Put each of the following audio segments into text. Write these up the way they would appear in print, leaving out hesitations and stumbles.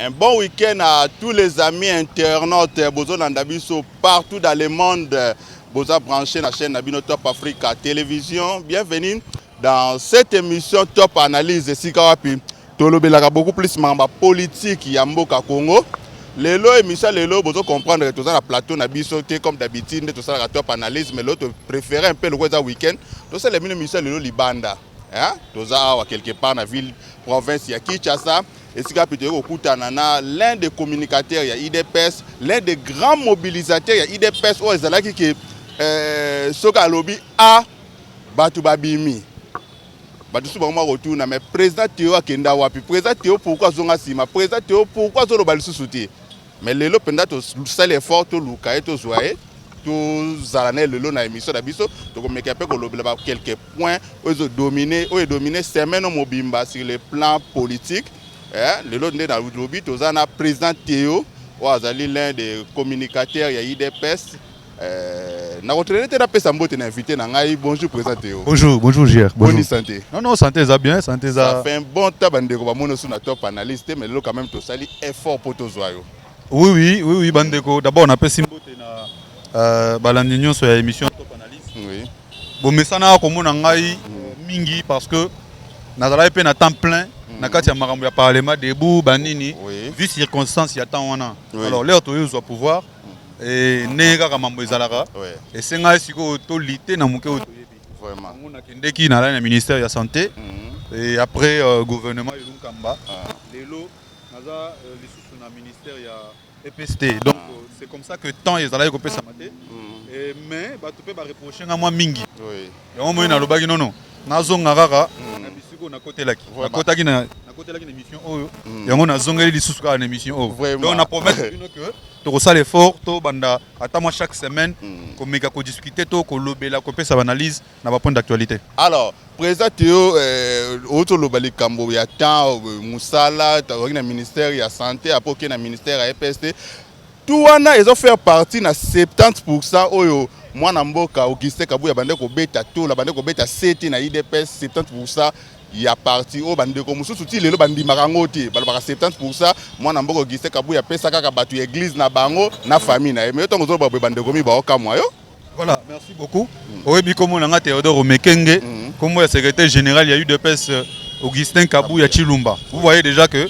Un bon week-end à tous les amis internautes Bozo Nandabiso partout dans le monde. Boza branché la chaîne Nabino Top Africa Télévision. Bienvenue dans cette émission Top Analyse. Sikawapi Tolobelaka beaucoup plus mamba politique Yamboka Congo. Lelo émission Lelo Bozo comprendre que tout ça la plateau Nabiso comme d'habitude tout ça la Top Analyse mais l'autre préférait un peu le week-end. Tout ça les émissions Lelo Libanda. Hein? Tout ça quelque part dans la ville province ya Kinshasa. Et c'est l'un des communicateurs, il y a IDPS, l'un des grands mobilisateurs, il y a IDPS, où ils ont dit que Soka Lobby a Batu Babimi. Batu Soubama retourne, mais président Théo Akenda Wapi, président Théo pourquoi Zonga Sima, président Théo pourquoi Zolo Balisu Souti. Mais le lot, pendant tout seul effort, tout Lukaï, tout Zouaï, tout Zalané, le lot dans l'émission d'Abisso, donc on met quelques points où ils ont dominé semaine Mobimba sur le plan politique. Le lot dans le lobby, tout ça, le président Théo, l'un des communicateurs, il y a IDPS. Bonjour président Théo. Bonjour Gérard. Bonne santé. Non, santé ça bien, santé ça. Ça fait un bon temps que sur la top analyste, mais là quand même tout ça, effort pour tous zoyo. Oui, bandeko. D'abord on appelle Simbote na balandinyo sur l'émission top analyste. Oui. Bon mais ça na comme on ngai mingi parce que nazala pe na temps plein. Nakati ya makambo ya parlement debout banini vu circonstance ya temps wana. Alors l'air to yo pouvoir et nega ka mambo ezalaka et senga siko to lité na muke otoyebi. Vraiment. On a kendeki na la ministère ya santé et après gouvernement Yulunkamba. Lelo naza lisusu na ministère ya EPST. Donc c'est comme ça que temps ezala ko pesa maté. Mais ba to pe ba reprocher nga moi mingi. Oui. Et on mo na lobaki non. Nazonga kaka na côté là qui na côté na émission oyo yango na zongeli lisusu ka na émission oyo donc on a promis que to sala effort to banda ata moi chaque semaine ko meka ko discuter to ko lobela ko pesa analyse na ba point d'actualité. Alors président Théo auto lobali kambo ya temps musala na ministère ya santé après na ministère ya EPST tout wana ils ont fait partie na 70% oyo mwana mboka Augustin Kabuya bande ko beta to la bande ko beta CT na IDPS 70% ya parti o bande ko mususu ti lelo bandi makango ti balobaka 70% mwana mboka Augustin Kabuya pesa kaka batu église na bango na famille na mais to ngozo ba bande ko mi ba okamwa yo. Voilà, merci beaucoup. Oyebi komo na Théodore Mekenge comme le secrétaire général il y a eu IDPS Augustin Kabuya Chilumba. Vous voyez déjà que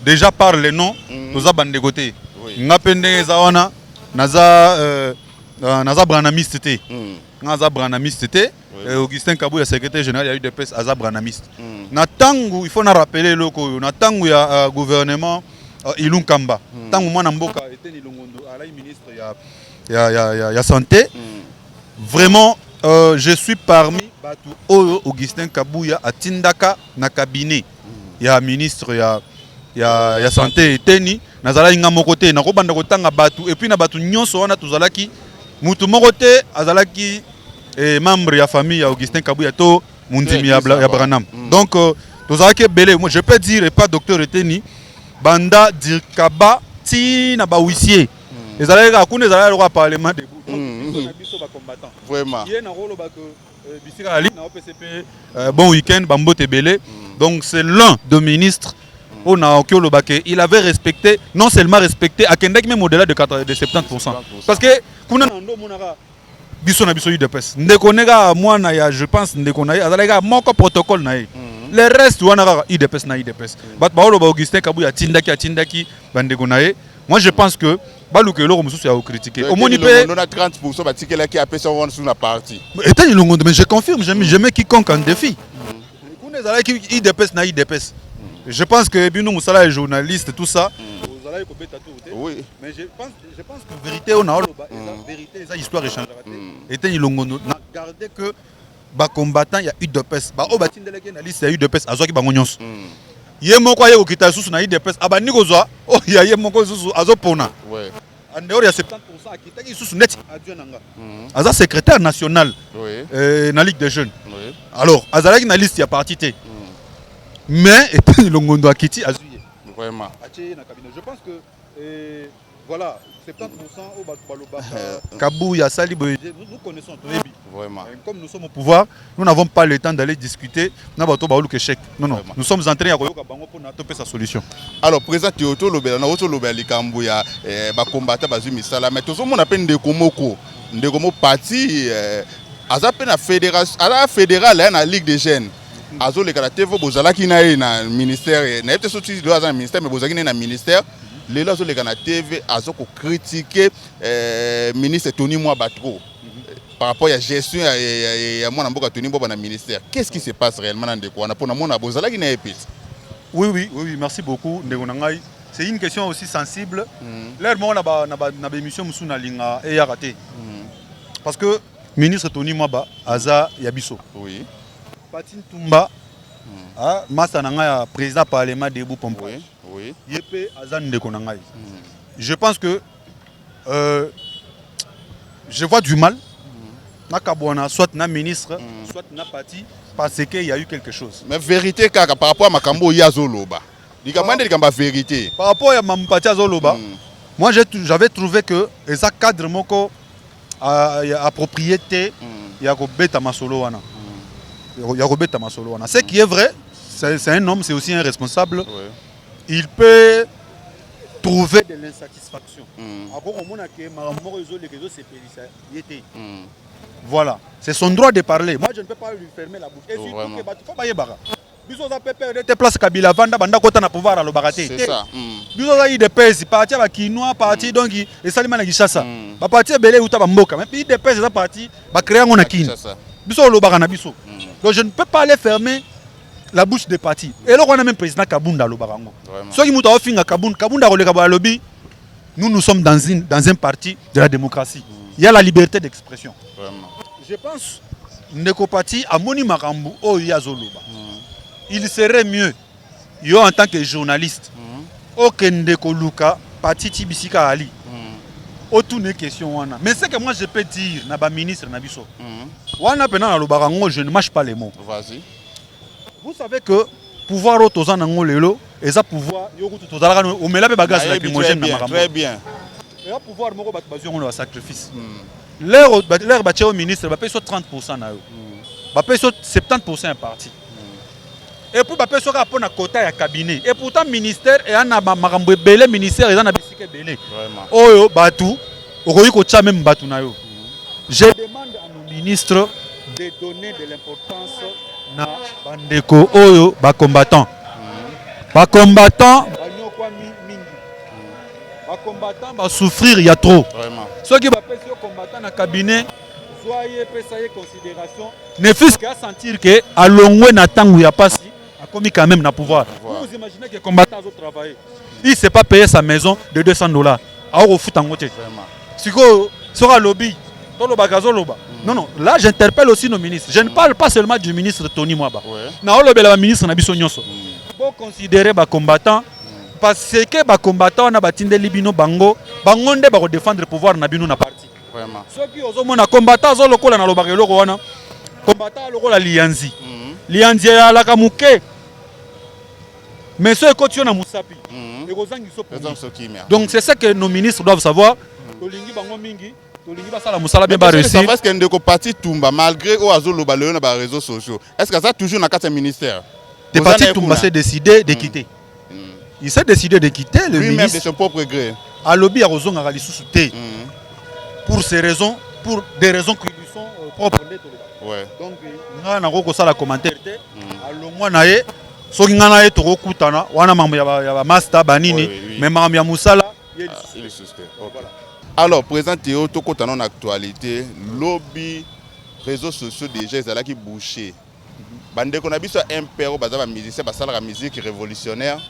déjà par les noms nous a bande côté. Ngapende zawana naza naza branamiste té. Naza branamiste té. Augustin Kabuya secrétaire général il y a eu des pèses aza branamiste. Na tangu il faut na rappeler loko na tangu ya gouvernement Ilunkamba. Tangu mwana mboka était ni longondo ala ministre ya santé. Vraiment je suis parmi batu oyo Augustin Kabuya atindaka na cabinet ya ministre ya santé eteni nazala inga mokote na ko banda ko tanga batu et puis na batu nyonso wana tuzalaki mutu mokote azalaki membre ya famille ya Augustin Kabuya to mundimi ya Branham. Donc tuzalaki belé moi je peux dire et pas docteur eteni banda dirkaba ti na ba huissier ezalaki akune ezalaki le parlement debout donc biso ba combattant Vraiment yé na rolo ba que bisika ali na OPCP bon week-end bambote belé. Donc c'est l'un de ministres il avait respecté, non seulement respecté, à Kendek même au-delà de 70%. Parce que, je pense, mon protocole. Le reste, IDPS na IDPS. Augustin Kabuya Tindaki, moi je pense que baluke loko mususu ya critiquer au moni pe on a 30% batikela qui appelle sur la partie. Mais je confirme, je mets quiconque en défi. IDPS na IDPS. Je pense que Bino Moussala est journaliste, tout ça. Oui. Mais je pense que vérité, on a la vérité, ça histoire échangera. Et on a gardé que les combattants, il y a eu de pèse. Il y a eu de pèse. Il y a eu de pèse. Il y a eu de pèse. Il y a eu de pèse. En dehors, il y a 70% qui sont net. Il y a secrétaire national dans la Ligue des jeunes. Alors, il y a une liste, il y a parti. Mais Longondo Akiti a vraiment. Je pense que Voilà, 70% au Balobaka. Kabou, Yassali, nous connaissons Toyebi. Vraiment. Comme nous sommes au pouvoir, nous n'avons pas le temps d'aller discuter. Non, non, nous sommes en train de pour sa solution. Alors, président Théoto Lobela, nous avons le Likambuya, combattre Bazu Misala, mais tout le monde appelle Ndekomoko. Ndekomo parti, à la fédérale, la Ligue des jeunes. Azo le karatevo bozala ki na ministère na peut sorti do azan ministère mais bozaki na ministère les là azo le kana TV azo ko critiquer ministre Tony Mwabatro par rapport à la gestion ya mwana mboka Tony Mboba na ministère. Qu'est-ce qui se passe réellement dans ndeko na pona mona bozala ki na epit? Oui, merci beaucoup ndeko nangai. C'est une question aussi sensible. L'air mo na émission musuna linga e ya raté. Parce que ministre Tony Mwaba aza yabiso. Oui. Patine Tumba, Massa Nanga, président parlement debout Pompo. Oui. Yepé Azan de Konangai. Je pense que je vois du mal. Nakabouana, soit na ministre, soit na parti, parce qu'il y a eu quelque chose. Mais vérité, par rapport à Makambo Yazoloba. La vérité. Par rapport à Mampati Yazoloba, moi j'avais trouvé que les cadres moko à propriété, il y a Robert Masolo. Ce qui est vrai, c'est un homme, c'est aussi un responsable. Il peut trouver de l'insatisfaction. Voilà, c'est son droit de parler. Moi, je ne peux pas lui fermer la bouche. Et surtout que c'est ça. Biso des pèses, parti à Kinois, parti donc et Salima na Gishasa. Ba parti belé ou tabamboka. Mais puis des pèses ça parti, ba créer un akin. Biso lo bagana biso. Donc je ne peux pas aller fermer la bouche des partis. Et là on a même président Kabunda lo bagango. Ceux qui muta ofinga Kabunda roleka ba lobby. Nous sommes dans un parti de la démocratie. Il y a la liberté d'expression. Je pense Ndeko Parti à Moni Makambu o Yazoloba. Il serait mieux yo en tant que journaliste. O Ndeko Luka Parti Tibisika Ali. Aucune question wana. Mais ce que moi je peux dire na ba ministre na biso. Wana pena na lobarango je ne mâche pas les mots. Vas-y. Vous savez que pouvoir autoza nango lelo et ça pouvoir yo kutu tozala o mela be bagage la primogène na makambo. Très bien. Et à pouvoir moko bat bazio on sacrifice. L'air baché au ministre ba paye 30% na yo. Ba paye 70% parti. Et pour ba paye so ka pona quota ya cabinet. Et pourtant ministère et ana ba makambo belé ministère ezana bisike belé. Vraiment. Oyo batu okoyi ko tcha même batu na yo. Je demande à nos ministres de donner de l'importance na bandeko oyo ba combattants. Ba combattants ba combattants ba souffrir il y a trop. Vraiment. Ceux qui va passer au combattant na cabinet soyez payé considération ne fût qu'à sentir que à longwe na tangu ya pasi a commis quand même na pouvoir. Vous imaginez que combattant a travaillé. Il s'est pas payé sa maison de $200. A au foot en côté. Vraiment. Siko sera lobby. Non, là j'interpelle aussi nos ministres. Je ne parle pas seulement du ministre Tony Mwaba. Na le bela ministre na biso nyonso. Pour considérer ba combattant parce que ba combattant na batinde libino bango bangonde ba défendre le pouvoir na bino na parti. Vraiment. Ceux qui osent mona combattant zo lokola na lobaka eloko wana. Combattant lokola lianzi. Lianzi ya la kamuke. Mais ceux qui sont na musapi. Donc c'est ça que nos ministres doivent savoir. Tolingi bango mingi. Est-ce que Ndeko Parti Tumba, malgré les réseaux sociaux, est-ce que ça toujours dans le ministère? Le Parti Tumba s'est décidé de quitter. Il s'est décidé de quitter le lui-même ministre. De son propre gré. À lobby à Rozon à Ralissousouté. Pour ces raisons, pour des raisons qui lui sont propres. Ouais. Donc, nous avons ça la commentaire. Alors moi nae, so ngana e toko kutana, wana mambo ya master banini, mais mambo ya musala, il est suspect. Alors, président Théo, tout côté en actualité, lobby, réseaux sociaux déjà, ils allaient qui boucher. Bande qu'on a vu sur impéro, bazaba musicien, basala la musique révolutionnaire,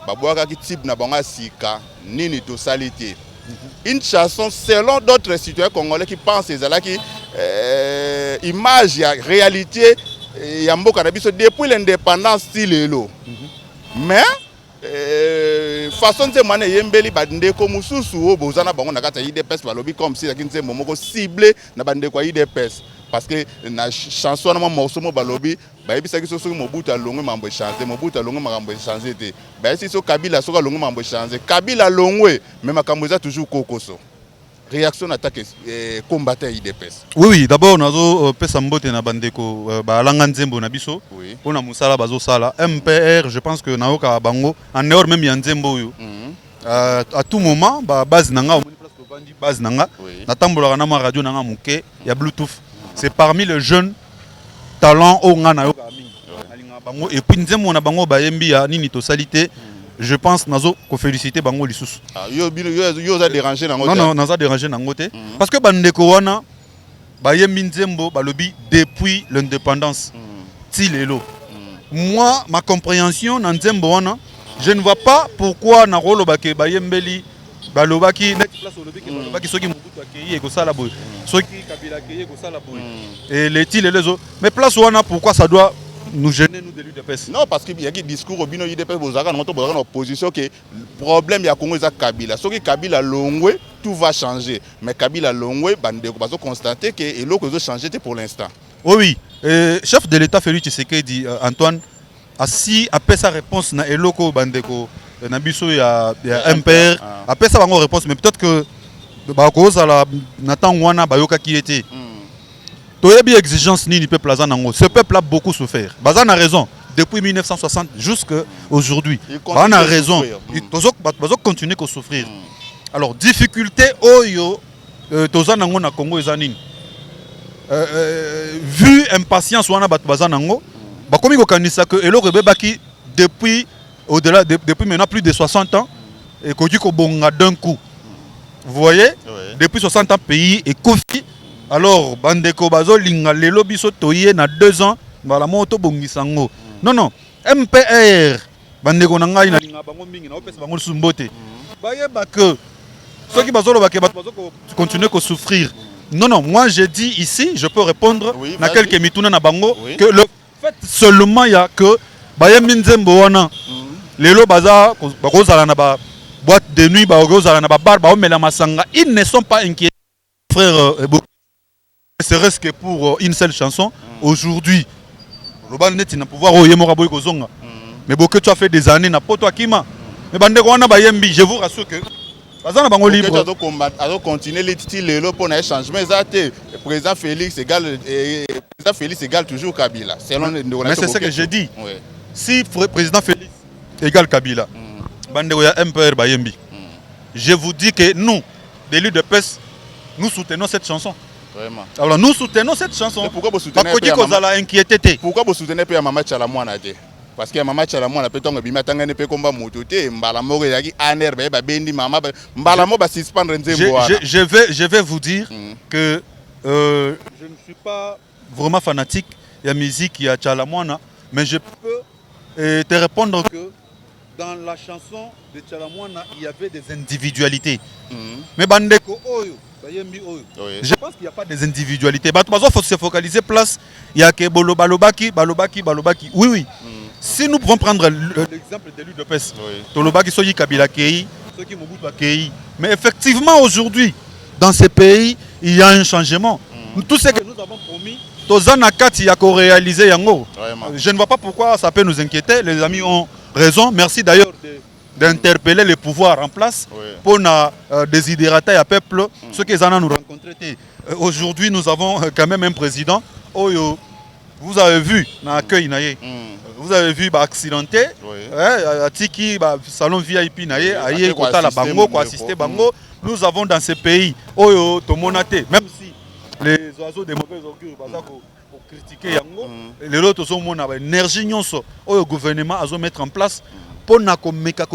baboaka qui type na banga sika, nini to salité. Une chanson selon d'autres citoyens congolais qui pensent ils allaient qui image, réalité, yambo qu'on a vu depuis l'indépendance style elo. Mais façon de mané yembeli bande ko mususu o bozana bango nakata IDPS balobi comme si yakinze momoko ciblé na bande ko IDPS parce que na chanson na morceau mo balobi ba yebisa ki soso Mobutu alongwe mambo changer Mobutu alongwe mambo changer te ba si so Kabila soka alongwe mambo changer Kabila longwe mais makambo za toujours kokoso réaction attaque combattant IDPS. Oui, d'abord nazo pesa mbote na bandeko ba langa nzembo na biso pona musala bazo sala MPR, je pense que naoka bango en dehors même ya nzembo yo à tout moment ba base nanga au place ko bandi base nanga na tambola na ma radio nanga muke ya Bluetooth. C'est parmi les jeunes talents au nga na yo ka mingi alinga bango et puis nzembo na bango ba yembi ya nini to salité. Je pense nazo ko féliciter bango lisusu. Yo za déranger nango. Non, naza déranger nango te parce que bandeko wana ba yembi nzembo balobi depuis l'indépendance. Ti lelo. Moi ma compréhension na nzembo wana, je ne vois pas pourquoi na rolo ba ke ba yembeli balobaki net place olobi ke balobaki soki Mobutu akei ko sala boy. Soki Kabila akei ko sala boy. Et les ti lezo. Mais place wana pourquoi ça doit nous gêner nous de l'UDPS? Non, parce qu'il y a des discours au bino UDPS bozaka en opposition que le problème il y a Congo Kabila. Sauf que Kabila longwe tout va changer. Mais Kabila longwe bandeko bazo constater que et l'autre changer pour l'instant. Oui, chef de l'État Félix Tshisekedi Antoine asi après sa réponse na eloko bandeko na biso ya MPR après ça bango réponse mais peut-être que ba koza la natan wana bayoka qui était toyebi exigence nini peuple aza nango. Ce peuple a beaucoup souffert. Bazan a raison. Depuis 1960 jusqu'à aujourd'hui. Bazan a raison. Ils vont continuer à souffrir. Alors, difficulté oyo toza nango na Congo eza nini? Vu impatience wana bat bazan nango, ba komi ko kanisa que elo rebebaki depuis au-delà depuis maintenant plus de 60 ans et ko diko bonga d'un coup. Vous voyez? Depuis 60 ans pays et kofi. Alors, bandeko bazo linga lelo biso toye na 2 ans, bala moto bongisango. Non, MPR, bandeko na ngai na linga bango mingi na opesa bango sumbote. Bayeba que ceux qui bazo loba ke bazo continuer à souffrir. Non, moi j'ai dit ici, je peux répondre na quelques mituna na bango que le fait seulement il y a que bayembi nzembo wana lelo baza bakozala na ba boîte de nuit bakozala na ba bar ba omela masanga, ils ne sont pas inquiets frère serait-ce que pour une seule chanson aujourd'hui le bal net na pouvoir oyer mo kaboy kozonga mais beaucoup tu as fait des années na poto akima mais bande ko wana bayembi je vous rassure que bazana bango libre azo combattre azo continuer les style lelo pour un changement exacté président Félix égale toujours Kabila selon mais c'est ce que j'ai dit si président Félix égale Kabila bande ko ya MPR bayembi je vous dis que nous de l'UDPS nous soutenons cette chanson. Vraiment. Alors nous soutenons cette chanson. Mais pourquoi vous soutenez inquiété? Pourquoi vous soutenez pas Maman Chalamouana? Parce que Maman Chalamouana peut on bima tangane pe combat mototé mbala mo yaki aner ba bendi mama mbala mo ba suspendre nzembo. Je vais vous dire que je ne suis pas vraiment fanatique de la musique ya Chalamouana, mais je peux te répondre que dans la chanson de Chalamouana, il y avait des individualités. Mais bandeko oyo je pense qu'il n'y a pas des individualités. Il faut se focaliser place. Il y a que balobaki. Oui. Si nous pouvons prendre l'exemple de l'UDPS, Tolobaki soyi Kabila Kei, soki Mobutu Kei. Mais effectivement aujourd'hui, dans ces pays, il y a un changement. Tout ce que nous avons promis, Tozana Kati a réalisé yango. Je ne vois pas pourquoi ça peut nous inquiéter. Les amis ont raison. Merci d'ailleurs d'interpeller les pouvoirs en place pour désidérater à peuple ce qu'ils en ont nous rencontré. Aujourd'hui, nous avons quand même un président. Vous avez vu, vous avez vu accidenté, Tiki, salon VIP, assister Bango. Nous avons dans ces pays, même si les oiseaux des mauvais augures, pour critiquer les autres sont mon énergie, le gouvernement a mettre en place. Pour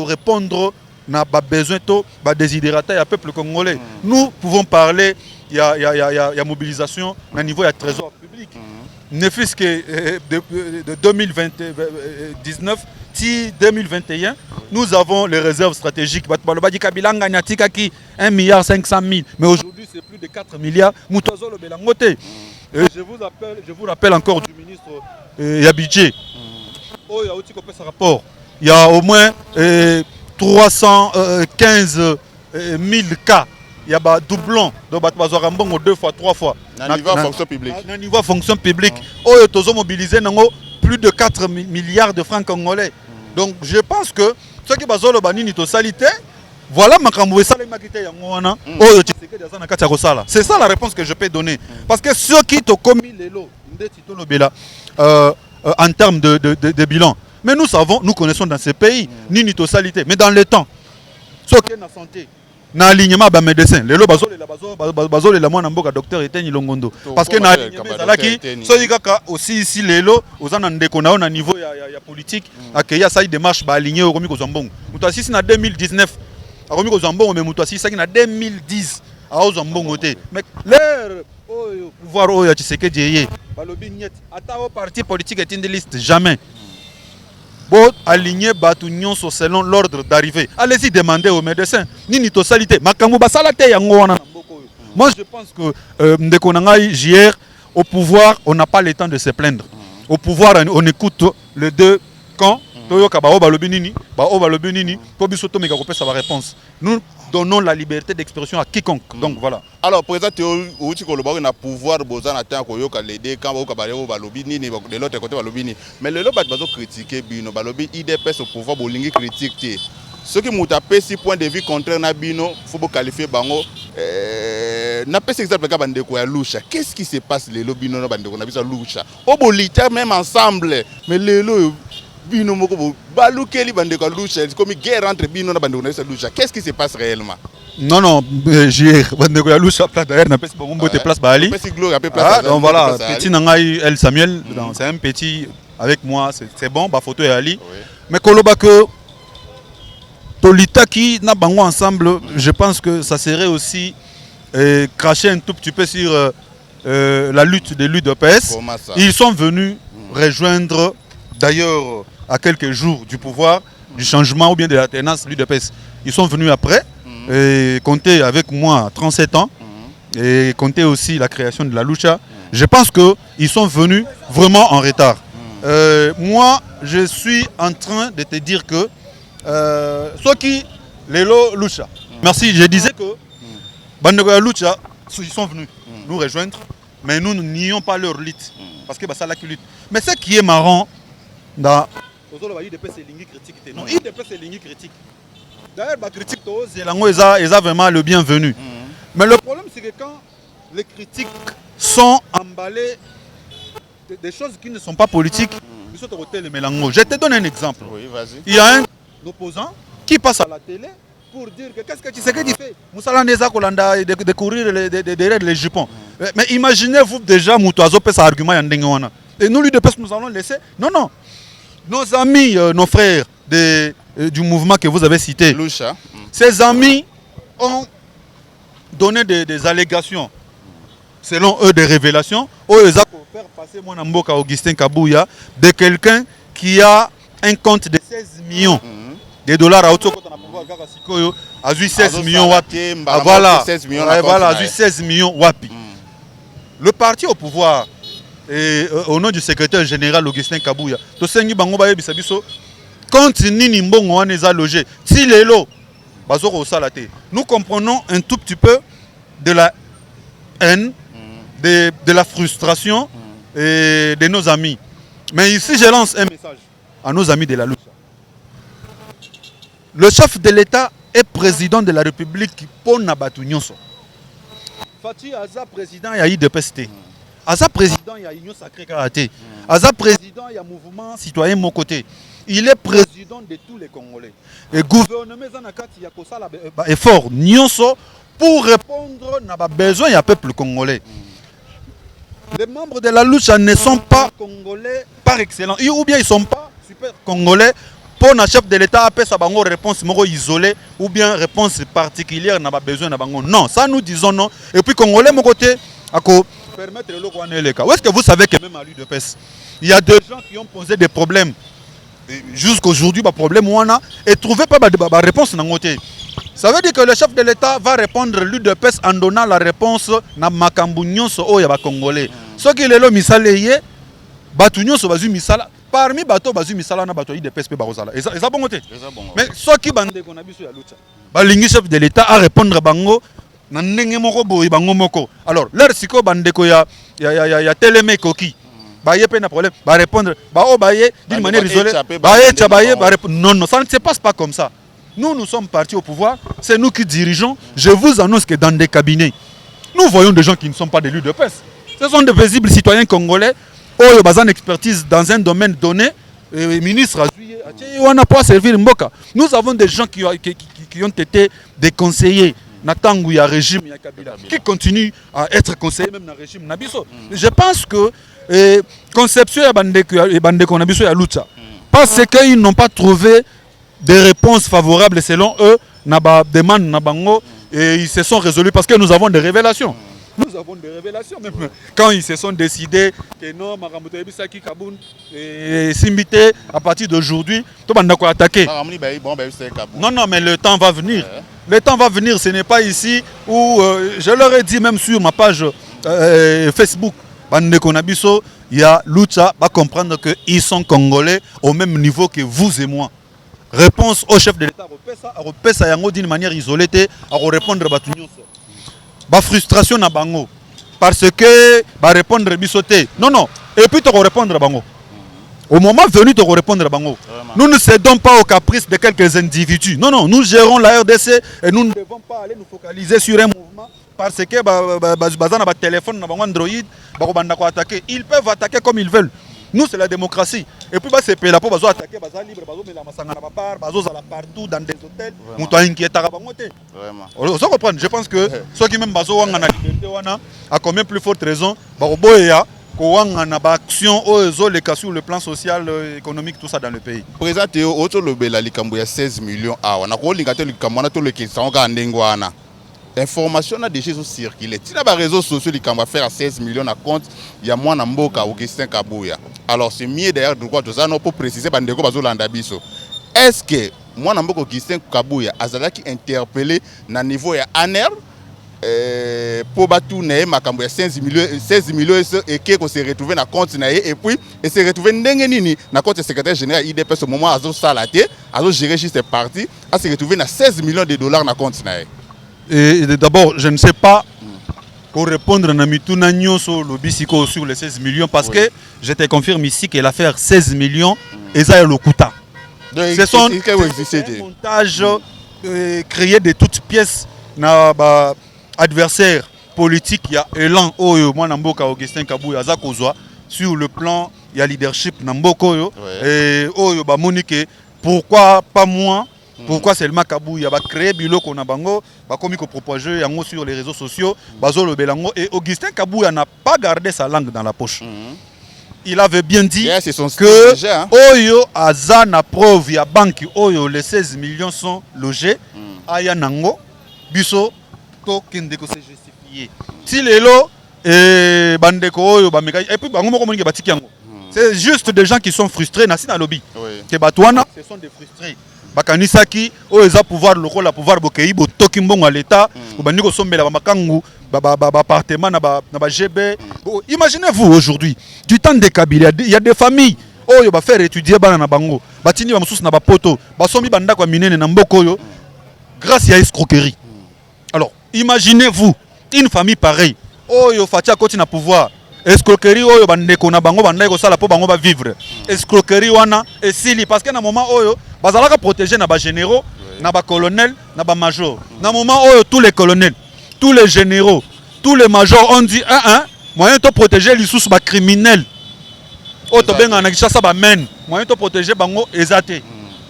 répondre à besoin de désidérater à peuple congolais. Nous pouvons parler, il y a mobilisation au niveau du trésor public. Ne fût-ce que de 2019, 2021, nous avons les réserves stratégiques. 1,5 milliard. Mais aujourd'hui, c'est plus de 4 milliards. Et je vous rappelle encore du ministre Yabidje. Il y a au moins 315 000 cas. Il y a des doublons, donc il 2 fois, 3 fois. Au niveau de fonction publique. Au niveau de fonction publique, ils ont mobilisé plus de 4 milliards de francs congolais. Donc je pense que ceux qui ont une totalité, voilà ma c'est ça la réponse que je peux donner. Parce que ceux qui ont commis les lots, en termes de bilan, mais nous savons, nous connaissons dans ces pays, ni une totalité, mais dans le temps, ceux qui ont la santé, na alignement ba médecin lelo bazole la mwana mboka docteur Eteni Longondo parce que na alignement zalaki so yikaka aussi ici lelo ozana ndeko na na niveau ya politique akeya sa démarche ba aligner okomi ko zambongo muto asisi na 2019 akomi ko zambongo mais muto asisi na 2010 a zambongo te mais leur pouvoir oyo Tshisekedi yé balobi net ata au parti politique est une liste jamais. Bon, aligner Batunion selon l'ordre d'arrivée. Allez-y demander aux médecins. Ni totalité. Moi, je pense que JR, au pouvoir, on n'a pas le temps de se plaindre. Au pouvoir, on écoute les deux camps. Nous donnons la liberté d'expression à quiconque. Donc voilà. Alors, président, tu as pouvoir les deux camps, de l'autre côté, mais le lobby va critiquer Bino, balobi IDPS au pouvoir, bolingi critique. Ceux qui m'ont tapé 6 points de vue contre Nabino, il faut qualifier Bango. N'a pas exemple de Loucha. Qu'est-ce qui se passe les lobbies non bandeko na Loucha? Au bolita même ensemble, mais les lots Bino moko balukeli bandeko Loucha, c'est comme guerre entre Bino na bandeko na Loucha. Qu'est-ce qui se passe réellement? Non, j'ai bandeko ya Loucha d'ailleurs n'a pas si bon bote place ba Ali. Donc voilà, petit nangai El Samuel, c'est un petit avec moi, c'est bon, ba photo est Ali. Mais koloba que Tolitaki na bango ensemble, je pense que ça serait aussi cracher un tout petit peu sur la lutte de l'UDPS. Ils sont venus rejoindre, d'ailleurs, à quelques jours du pouvoir, du changement ou bien de l'alternance l'UDPS. Ils sont venus après et compter avec moi 37 ans et compter aussi la création de la Lucha. Je pense qu'ils sont venus vraiment en retard. Moi, je suis en train de te dire que ceux qui les Lucha. Merci, je disais que Bandeko Lucha, ils sont venus nous rejoindre, mais nous nions pas leur lutte. Parce que c'est ça qui lutte. Mais ce qui est marrant, dans IDPS c'est ligne critique. Non, IDPS c'est ligne critique. D'ailleurs, la critique, ils ont vraiment le bienvenu. Mais le problème, c'est que quand les critiques sont emballées des choses qui ne sont pas politiques, ils sont au hôtel Mélango. Je te donne un exemple. Oui, vas-y. Il y a un opposant qui passe à la télé pour dire que qu'est-ce que tu sais qu'il fait. Moussala Neza Kolanda de courir derrière les jupons. Mais imaginez-vous déjà Moutazo peut argument yandengoana. Et nous lui de nous allons laisser. Non. Nos amis, nos frères du mouvement que vous avez cité, Lucha. Ces amis ont donné des allégations, selon eux des révélations, où ils ont faire passer mon amboka Augustin Kabouya de quelqu'un qui a un compte de 16 millions de dollars à Otoko a 16 millions wapi. Voilà, 16 millions wapi. Le parti au pouvoir, et au nom du secrétaire général Augustin Kabouya, quand Nini Mbongo a logé, si les lots, nous comprenons un tout petit peu de la haine, de la frustration et de nos amis. Mais ici, je lance un message à nos amis de la lutte. Le chef de l'État est président de la République pour Nabatu Nyonso. Fati Aza président, il y a eu de PST. Aza président, il y a Union Sacrée Karaté. Aza président, il y a Mouvement Citoyen Mon Côté. Il est président de tous les Congolais. Et gouvernement Zanakati Yakosa est fort Nyonso pour répondre à besoin du peuple congolais. Les membres de la lutte ne sont pas congolais par excellence. Ou bien ils ne sont pas super congolais. Pour un chef de l'État, après ça, une réponse isolée ou bien réponse particulière n'a pas besoin de non, ça nous disons non. Et puis Congolais, mon côté, à permettre le local. Où est-ce que vous savez que même à l'UDPS, il y a des gens qui ont posé des problèmes jusqu'aujourd'hui, pas problème ou et trouvé pas de réponse dans côté. Ça veut dire que le chef de l'État va répondre l'UDPS en donnant la réponse na makambu nyonso o ya ba Congolais. Ce qui est le misala yé, batu nyonso bazu misala. parmi bato bazu misala na bato de PSP barozala et ça bon côté mais ce qui bande qu'on a biso ya lucha balingi chef de l'état à répondre bango na ndenge moko boy bango moko alors leur siko bande ko ya teleme koki ba yé pe na problème ba répondre ba o ba yé d'une manière isolée ba yé chabaye ba non ça ne se passe pas comme ça. Nous sommes partis au pouvoir, c'est nous qui dirigeons. Je vous annonce que dans des cabinets, nous voyons des gens qui ne sont pas des lieux de presse. Ce sont des paisibles citoyens congolais, qui ont une expertise dans un domaine donné. Ministre, on n'a pas servi le Mboka. Nous avons des gens qui ont été des conseillers. Natangou, régime, qui continuent à être conseillers même dans le régime Nabiso. Je pense que conception et Bandeko Nabiso et Lucha, parce qu'ils n'ont pas trouvé des réponses favorables selon eux, demande Nabango, et ils se sont résolus parce que nous avons des révélations. Nous avons des révélations, même quand ils se sont décidés que non, Maramoto Ebisaki Kaboun et Simbité, à partir d'aujourd'hui, tout le monde a attaqué. Non, mais le temps va venir. Le temps va venir, ce n'est pas ici où, je leur ai dit même sur ma page Facebook, il y a Lucha, va comprendre qu'ils sont congolais au même niveau que vous et moi. Réponse au chef de l'État, d'une manière isolée, à répondre à la frustration na bango. Parce que va répondre bisoté. Non. Et puis tu vas répondre à bango. Au moment venu, tu vas répondre à bango. Nous ne cédons pas aux caprices de quelques individus. Non, nous gérons la RDC et nous ne devons pas aller nous focaliser sur un mouvement parce que téléphone, Android, ils peuvent attaquer comme ils veulent. Nous, c'est la démocratie. Et puis, c'est là pour attaquer, libre, partout dans des hôtels. Vraiment. Je pense que ceux qui même a combien plus forte raison, action sur le plan social, économique, tout ça dans le pays. Président Théo, il y a 16 millions. L'information a déjà circulé. Si les réseaux sociaux qui vont faire 16 millions de compte, il y a moins d'Amboka Augustin Kabouya. Alors c'est mieux d'ailleurs de quoi pour préciser Bandeko Bazolandabiso. Est-ce que moi Namboka Augustin Kabouya a qui interpellé na niveau ya ANER pour battre makambo ya 16 millions et qui se retrouver na compte na et puis et se retrouver ndenge nini na compte secrétaire général IDPS au moment azo salaté azo gérer juste parti à se retrouver na 16 millions de dollars na compte na. Et d'abord, je ne sais pas pour répondre à sur le Bissiko sur les 16 millions parce que je te confirme ici que l'affaire 16 millions est à l'Okuta. Ce sont un montage créé de toutes pièces na adversaire politique. Il y a Elan Oyo, moi Namboka Augustin Kabouya Zakozwa sur le plan il y a leadership Namboko et Oyo Monique. Pourquoi pas moi? Pourquoi seulement Kabouya va créer bilo qu'on a bango, va comme proposer yango sur les réseaux sociaux, bazolo belango et Augustin Kabouya n'a pas gardé sa langue dans la poche. Il avait bien dit que Oyo Azana preuve ya banque Oyo les 16 millions sont logés aya nango biso to kende ko se justifier. Si lelo et bandeko Oyo ba meka et puis bango moko moninga batiki yango. C'est juste des gens qui sont frustrés nasi na lobby. Que batwana ce sont des frustrés. Bakanisaki oza pouvoir lokola pouvoir bokei botoki mbongo à l'état obandi ko sombela ba makangu ba appartement na ba GB. Imaginez-vous aujourd'hui du temps de Kabila il y a des familles oyo ba faire étudier bana na bango batini ba mususu na ba poto ba sombi banda kwa minene na mboko yo grâce à escroquerie. Alors imaginez-vous une famille pareille oyo fatia koti na pouvoir escroquerie oyo bandeko na bango bandai ko sala po bango ba vivre escroquerie wana esili parce que na moment oyo bazalaka protéger na ba généraux na ba colonels na ba majors na moment oyo tous les colonels tous les généraux tous les majors ont dit moyen de protéger les sous ba criminels o to benga na kishasa ba men moyen de protéger bango ezate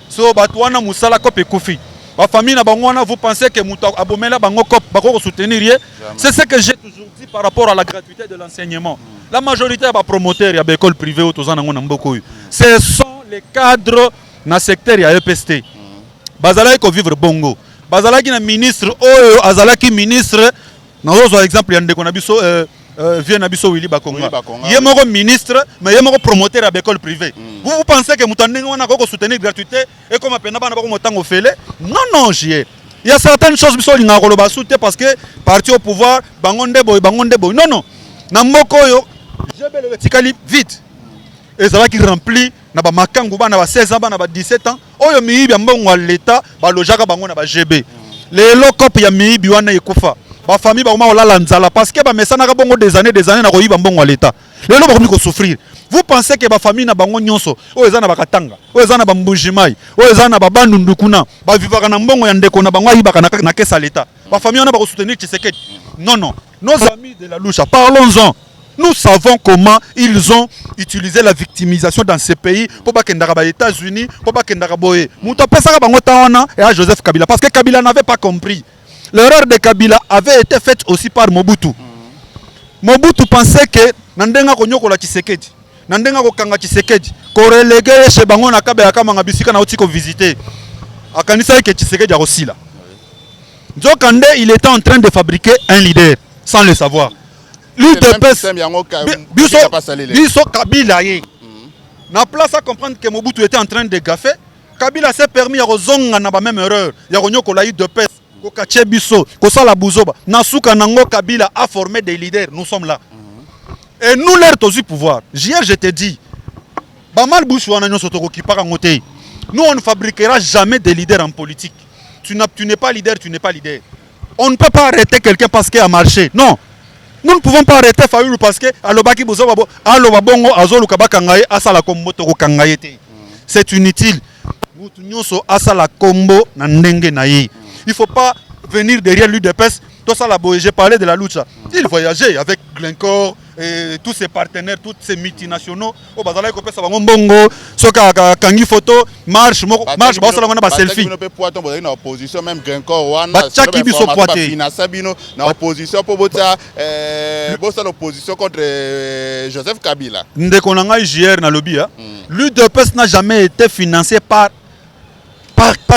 so batwana musala ko pe kufi ba famille na bango wana vous pensez que muto abomela bango kop bako soutenir c'est ce que j'ai toujours dit par rapport à la gratuité de l'enseignement. La majorité des promoteurs et des écoles privées ce sont les cadres dans le secteur de EPST. Bazalaki ko vivre bongo. Bazalaki na ministre oyo azalaki ministre na par exemple yande ko na biso vient na biso Willy Bakonga. Yemoko ministre mais yemoko promoteur de école privée. Vous pensez que mutandenge wana ko soutenir gratuité et comme pena bana bako motango fele? Non, j'y il y a certaines choses qui sont parce que parti au pouvoir, bangonde boy. Non. Namboko yo, j'ai le vertical vite. Et ça va qui remplit na ba makangu bana ba 16 ans bana ba 17 ans oyo miyibi ya mbongo ya leta balojaka bango na ba GB lelo kope ya miyibi wana ekufa ba famille ba oma olala nzala parce que ba mesana ka bongo des années na koyiba mbongo ya leta lelo bakomi ko souffrir. Vous pensez que ba famille na bango nyonso oyo eza na bakatanga oyo eza na ba mbujimai oyo eza na ba bandundukuna ba vivaka na mbongo ya ndeko na bango ayibaka na kesa leta ba famille wana ba ko soutenir Tshisekedi? Non non, nos amis de la Lucha, parlons-en. Nous savons comment ils ont utilisé la victimisation dans ces pays pour pas qu'ils les États-Unis, pour pas qu'ils boye. Mouta pesaka bango tawana et à Joseph Kabila parce que Kabila n'avait pas compris. L'erreur de Kabila avait été faite aussi par Mobutu. Mobutu pensait que nandenga konyoko la Tshisekedi, nandenga ko kanga Tshisekedi, ko reléguer chez bango na kabe akama ngabisika na otiko visiter. Akanisa que Tshisekedi a aussi là. Nzokande il était en train de fabriquer un leader sans le savoir. L'UDPS, Biso Kabila ye. Na place à comprendre que Mobutu était en train de gaffer, Kabila s'est permis à rozonga na ba même erreur. Ya konyoko la UDPS, ko kache biso, ko sala buzoba. Nasuka nango Kabila a formé des leaders, nous sommes là. Et nous leur tosi pouvoir. Hier je te dis, ba mal bouche wana nyoso to ki para ngote. Nous on ne fabriquera jamais des leaders en politique. Tu n'es pas leader, tu n'es pas leader. On ne peut pas arrêter quelqu'un parce qu'il a marché. Non. Nous ne pouvons pas arrêter Fayoulou parce que alobaki bozo babo alobabongo azolu kabaka ngai asala kombo to kangayete. C'est inutile. Mutu nyonso asala kombo na ndenge na ye. Il faut pas venir derrière l'UDPS. Tout ça la boye, j'ai parlé de la lucha. Il voyageait avec Glencore et tous ses partenaires, tous ces multinationaux. Au bazala ko pesa bango mbongo, soka kangi photo, marche ba sala ngona ba selfie. Nous peut poiton boza na opposition même Glencore wana. Ba chaki biso poité. Financer bino na opposition pour bota bosa l'opposition contre Joseph Kabila. Ndeko na ngai JR na lobby hein. L'UDPS n'a jamais été financé par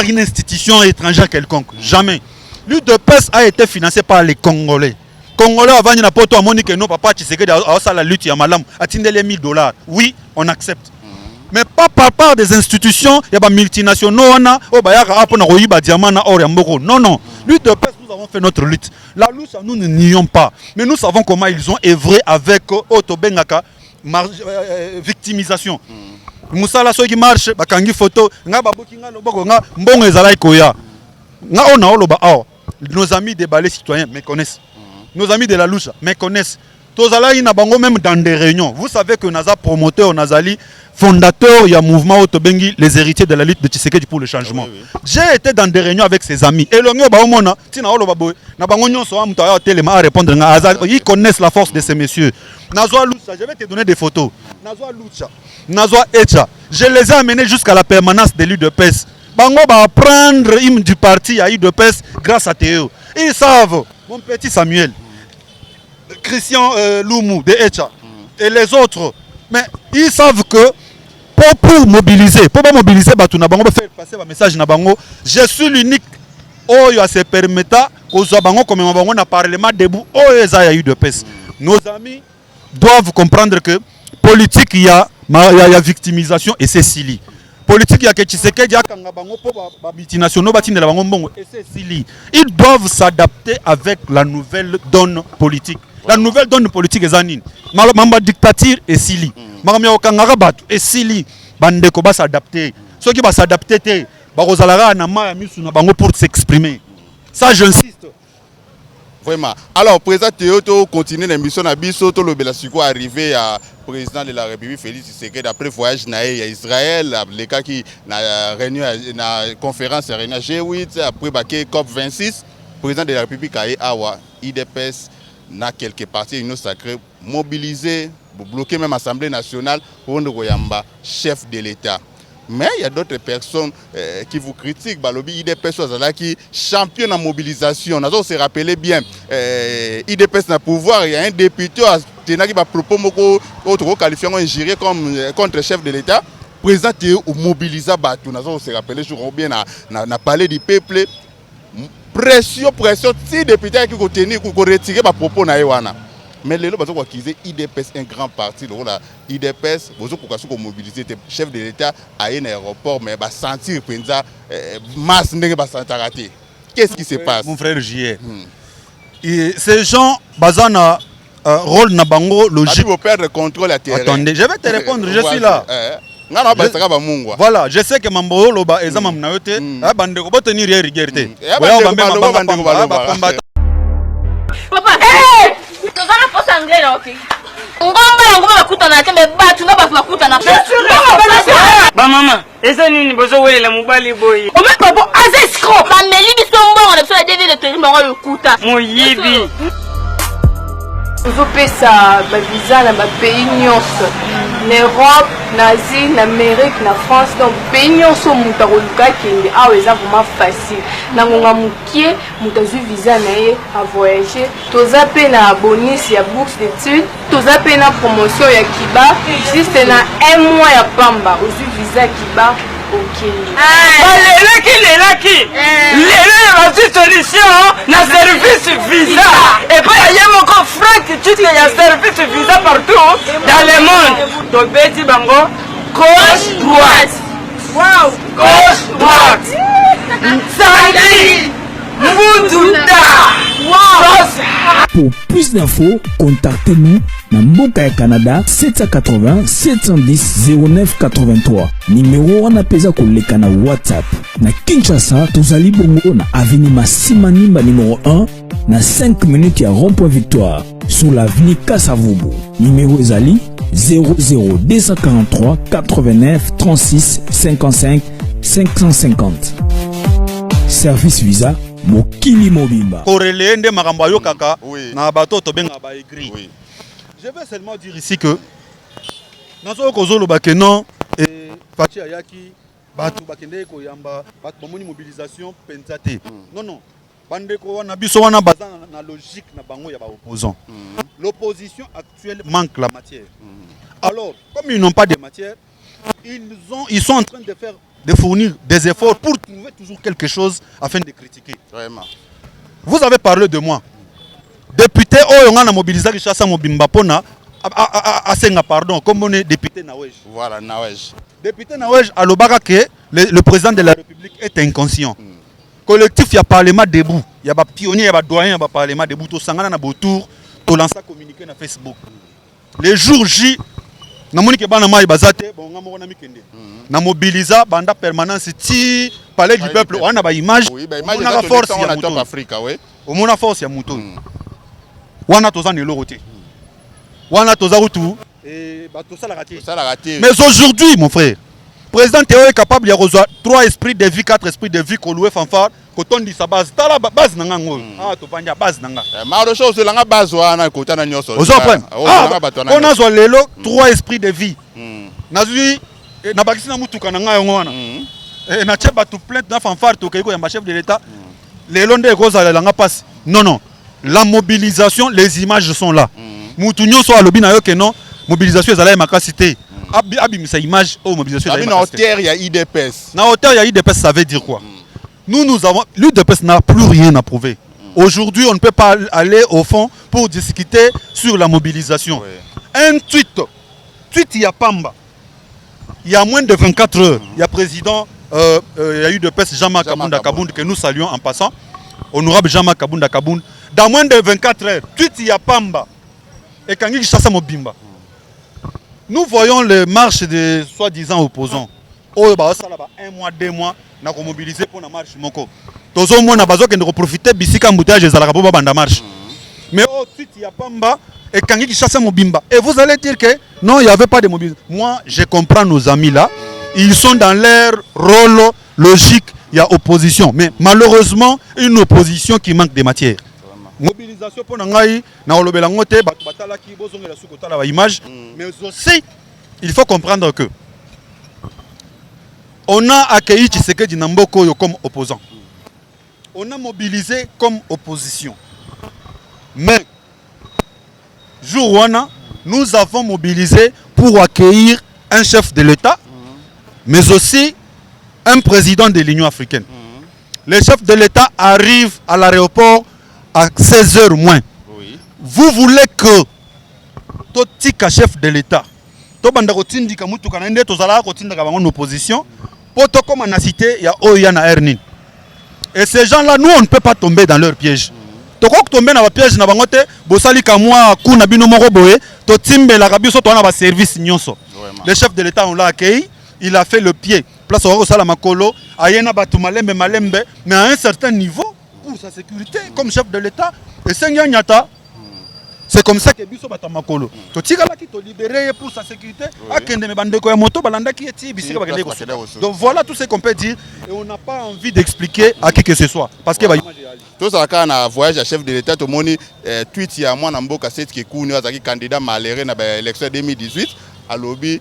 une institution étrangère quelconque, jamais. L'UDPS a été financé par les Congolais. Congolais avant na poto amoni que non papa Tshisekedi a la lutte ya malam atindele $1000. Oui, on accepte. Mais pas par part des institutions, il y a des multinationaux na o bayaka apona koyiba diamant na or ya mboko. Non non, l'UDPS nous avons fait notre lutte. La lutte nous ne nions pas, mais nous savons comment ils ont œuvré avec Otobengaka victimisation. Musala soki marche bakangi photo nga baboki nga loboko nga mbongo ezalai koya. Nga ona oloba awa. Nos amis des balais citoyens me connaissent. Nos amis de la Lucha me connaissent. Tozala ina bango même dans des réunions. Vous savez que Naza promoteur, Nazali fondateur il y a mouvement Otobengi les héritiers de la lutte de Tshisekedi pour le changement. Oui, oui. J'ai été dans des réunions avec ses amis. Et l'onyo ba omona tina oloba boy na bango nyonso am tawa telema à répondre nga ils connaissent la force de ces messieurs. Nazwa Lucha, je vais te donner des photos. Nazwa Lucha, Nazwa Echa. Je les ai amenés jusqu'à la permanence de l'UDPS. Bango va prendre hymne du parti à UDPS grâce à Théo. Ils savent, mon petit Samuel, Christian Loumou de Echa et les autres, mais ils savent que pour mobiliser, Batuna Bango faire passer un message na Bango, je suis l'unique oyo se permettra aux Bango comme Bango na parlement debout oyo za UDPS. Nos amis doivent comprendre que politique il y a victimisation et c'est silly. Politique ya Tshisekedi akanga bango po ba multinationaux batindela bango mbongo et c'est silly. Ils doivent s'adapter avec la nouvelle donne politique. La nouvelle donne politique est anine. Mamba dictature est silly. Makamia okanga batu est silly. Bandeko ba s'adapter. Ceux qui va s'adapter te ba kozalaka na ma ya misu na bango pour s'exprimer. Ça j'insiste. Vraiment. Alors, président Théo, continue l'émission à Bisso, tout le Belasiko arrivé à président de la République Félix Tshisekedi après voyage à Israël, les cas qui na réunion na conférence réunion G8 après baké COP 26, président de la République a awa IDPS na quelques partis une sacré mobilisé pour bloquer même l'Assemblée nationale pour Yamba chef de l'État. Mais il y a d'autres personnes qui vous critiquent. Balobi IDPS qui championne en mobilisation. On se rappelait bien. IDPS n'a pouvoir. Il y a un député qui a proposé autre qualifié comme contre chef de l'État. Président ou mobilisé Batou. On se rappelait bien na parlé du peuple. Pression. Si député qui ont retiré les propos na Ewana. Mais les gens qui accuser IDPS un grand parti, IDPS, vous avez mobilisé le chef de l'État à un aéroport, mais va sentir que masse n'est pas raté. Qu'est-ce qui se passe? Mon frère J.R. Ces gens, bazana rôle na bango logique. Vous perdre le contrôle à terre. Attendez, je vais te répondre, je suis là. Voilà, je sais que Mambo Loba et Zamam Naote, bande de robots tenir rigueur. Papa, hey! Tu vas pas s'angler là, ok? Maman, eza nini bozo welela mobali boy? Omeko azesco, ba meli bisombo na biso ya devile te mbongo lokuta. Moyibi. Ozo pesa ba visa na ba pays nyonso. Na Europe, na Asie, na Amérique, na France, donc pays nyonso muta koluka kende awa eza vraiment facile. Na ngonga mukie, muta zu visa na ye a voyager. Toza pe na bonus ya bourse d'études, toza pe na promotion ya Kiba, juste na 1 mois ya pamba, ozu visa Kiba. Ok. Lelaki. La solution na service visa. Et puis il y a mon frère qui dit qu'il y a service visa partout dans le monde. Donc petit bango gauche droite. Wow, gauche droite. Sali Moutounda. Pour plus d'infos, contactez-nous dans Mboka et Canada 780 710 09 83. Numéro on appelle koleka na WhatsApp. Na Kinshasa, tozali bongo na avenue Massimanimba numéro 1 na 5 minutes à rond-point Victoire sur l'avenue Kassavubu. Numéro ezali 00 243 89 36 55 550. Service visa Mokili Mobimba. Korelende makambo yo kaka na bato to benga ba écrit. Je vais seulement dire ici que nazo kozolo bakeno et Fachi Ayaki bato bakende ko yamba bato bomoni mobilisation pensate. Non. Bande ko wana biso wana bazana na logique na bango ya ba opposant. L'opposition actuelle manque la matière. Alors, comme ils n'ont pas de matière, ils sont en train de fournir des efforts pour trouver toujours quelque chose afin de critiquer. Vraiment. Vous avez parlé de moi. Député Oyonga na mobilisé Richassa Mobimba pona asenga pardon comme on est député Nawej. Voilà Nawej. Député Nawej à l'Obaka que le président de la République est inconscient. Collectif il y a parlement debout, il y a pas pionnier, il y a pas doyen, il y a parlement debout to sangana na botour, to lancer communiqué na Facebook. Les jours J na moni ke bana mai bazate bon ngamo na mikende. Na mobilisa banda permanence ti palais du peuple on a ba image. Oui, ba image na force ya Top Africa, oui. Au mona force ya muto. Wana toza ne loroté. Wana toza rutu et ba to sala raté. Mais aujourd'hui mon frère, président Théo est capable de recevoir 3 esprits de vie, 4 esprits de vie ko louer fanfare ko tondi sa base. Tala base nanga ngo. Ah to panja base nanga. Maro chose langa base wana ko tana nyoso. On a zo lelo 3 esprits de vie. Nazui na bakisi na mutuka nanga yo wana. Et na tcheba tout plainte na fanfare to kayiko ya chef de l'état. Lelo nde ko za langa passe. Non. La mobilisation, les images sont là. Moutounyo so alobi na yo que non, mobilisation ezala makasité. Abimisa image au mobilisation ezala. Na hauteur il y a IDPS. Na hauteur il y a IDPS, ça veut dire quoi? Nous avons l'UDPS n'a plus rien à prouver. Aujourd'hui, on ne peut pas aller au fond pour discuter sur la mobilisation. Un tweet il y a Pamba. Il y a moins de 24 heures, il y a président il y a UDPS Jean-Marc Kabunda Kabound que nous saluons en passant. Honorable Jean-Marc Kabunda Kabound. Dans moins de 24 heures, tweet il y a Pamba. Et quand il chasse Mobimba. Nous voyons les marches des soi-disant opposants. Oh, bah, ça là, 1 mois, 2 mois, nous avons mobilisé pour la marche. Tous au moins, nous avons profité de l'embouteillage de la marche. Mais oh, tweet il y a Pamba. Et quand il chasse Mobimba. Et vous allez dire que non, il n'y avait pas de mobilisation. Moi, je comprends nos amis là. Ils sont dans leur rôle logique. Il y a opposition. Mais malheureusement, une opposition qui manque de matière. Mobilisation pour Nangaï, image. Mais aussi, il faut comprendre que on a accueilli Tshisekedi Namboko comme opposant. On a mobilisé comme opposition. Mais, jour où nous avons mobilisé pour accueillir un chef de l'État, mais aussi un président de l'Union africaine. Le chef de l'État arrive à l'aéroport à 16h moins. Oui. Vous voulez que Totika chef de l'État, en opposition, pour comme on a cité, il y a Oyana Ernin. Et ces gens-là, nous, on ne peut pas tomber dans leur piège. Tomber dans le piège, le chef de l'État, on l'a accueilli. il a fait le pied. Place au Sala Makolo, Ayena Batu Malembe Malembe, mais à un certain niveau, pour sa sécurité, comme chef de l'État, et Seigneur Nyata, c'est comme ça que Biso Batamakolo. Tu tires là qui te libéré pour sa sécurité, donc voilà tout ce qu'on peut dire, et on n'a pas envie d'expliquer à qui que ce soit. Parce que tout ça, quand on a voyage à chef de l'État, tout le monde tweet il y a moi dans Mboka Set qui est candidat malheureux dans l'élection 2018. À lobby,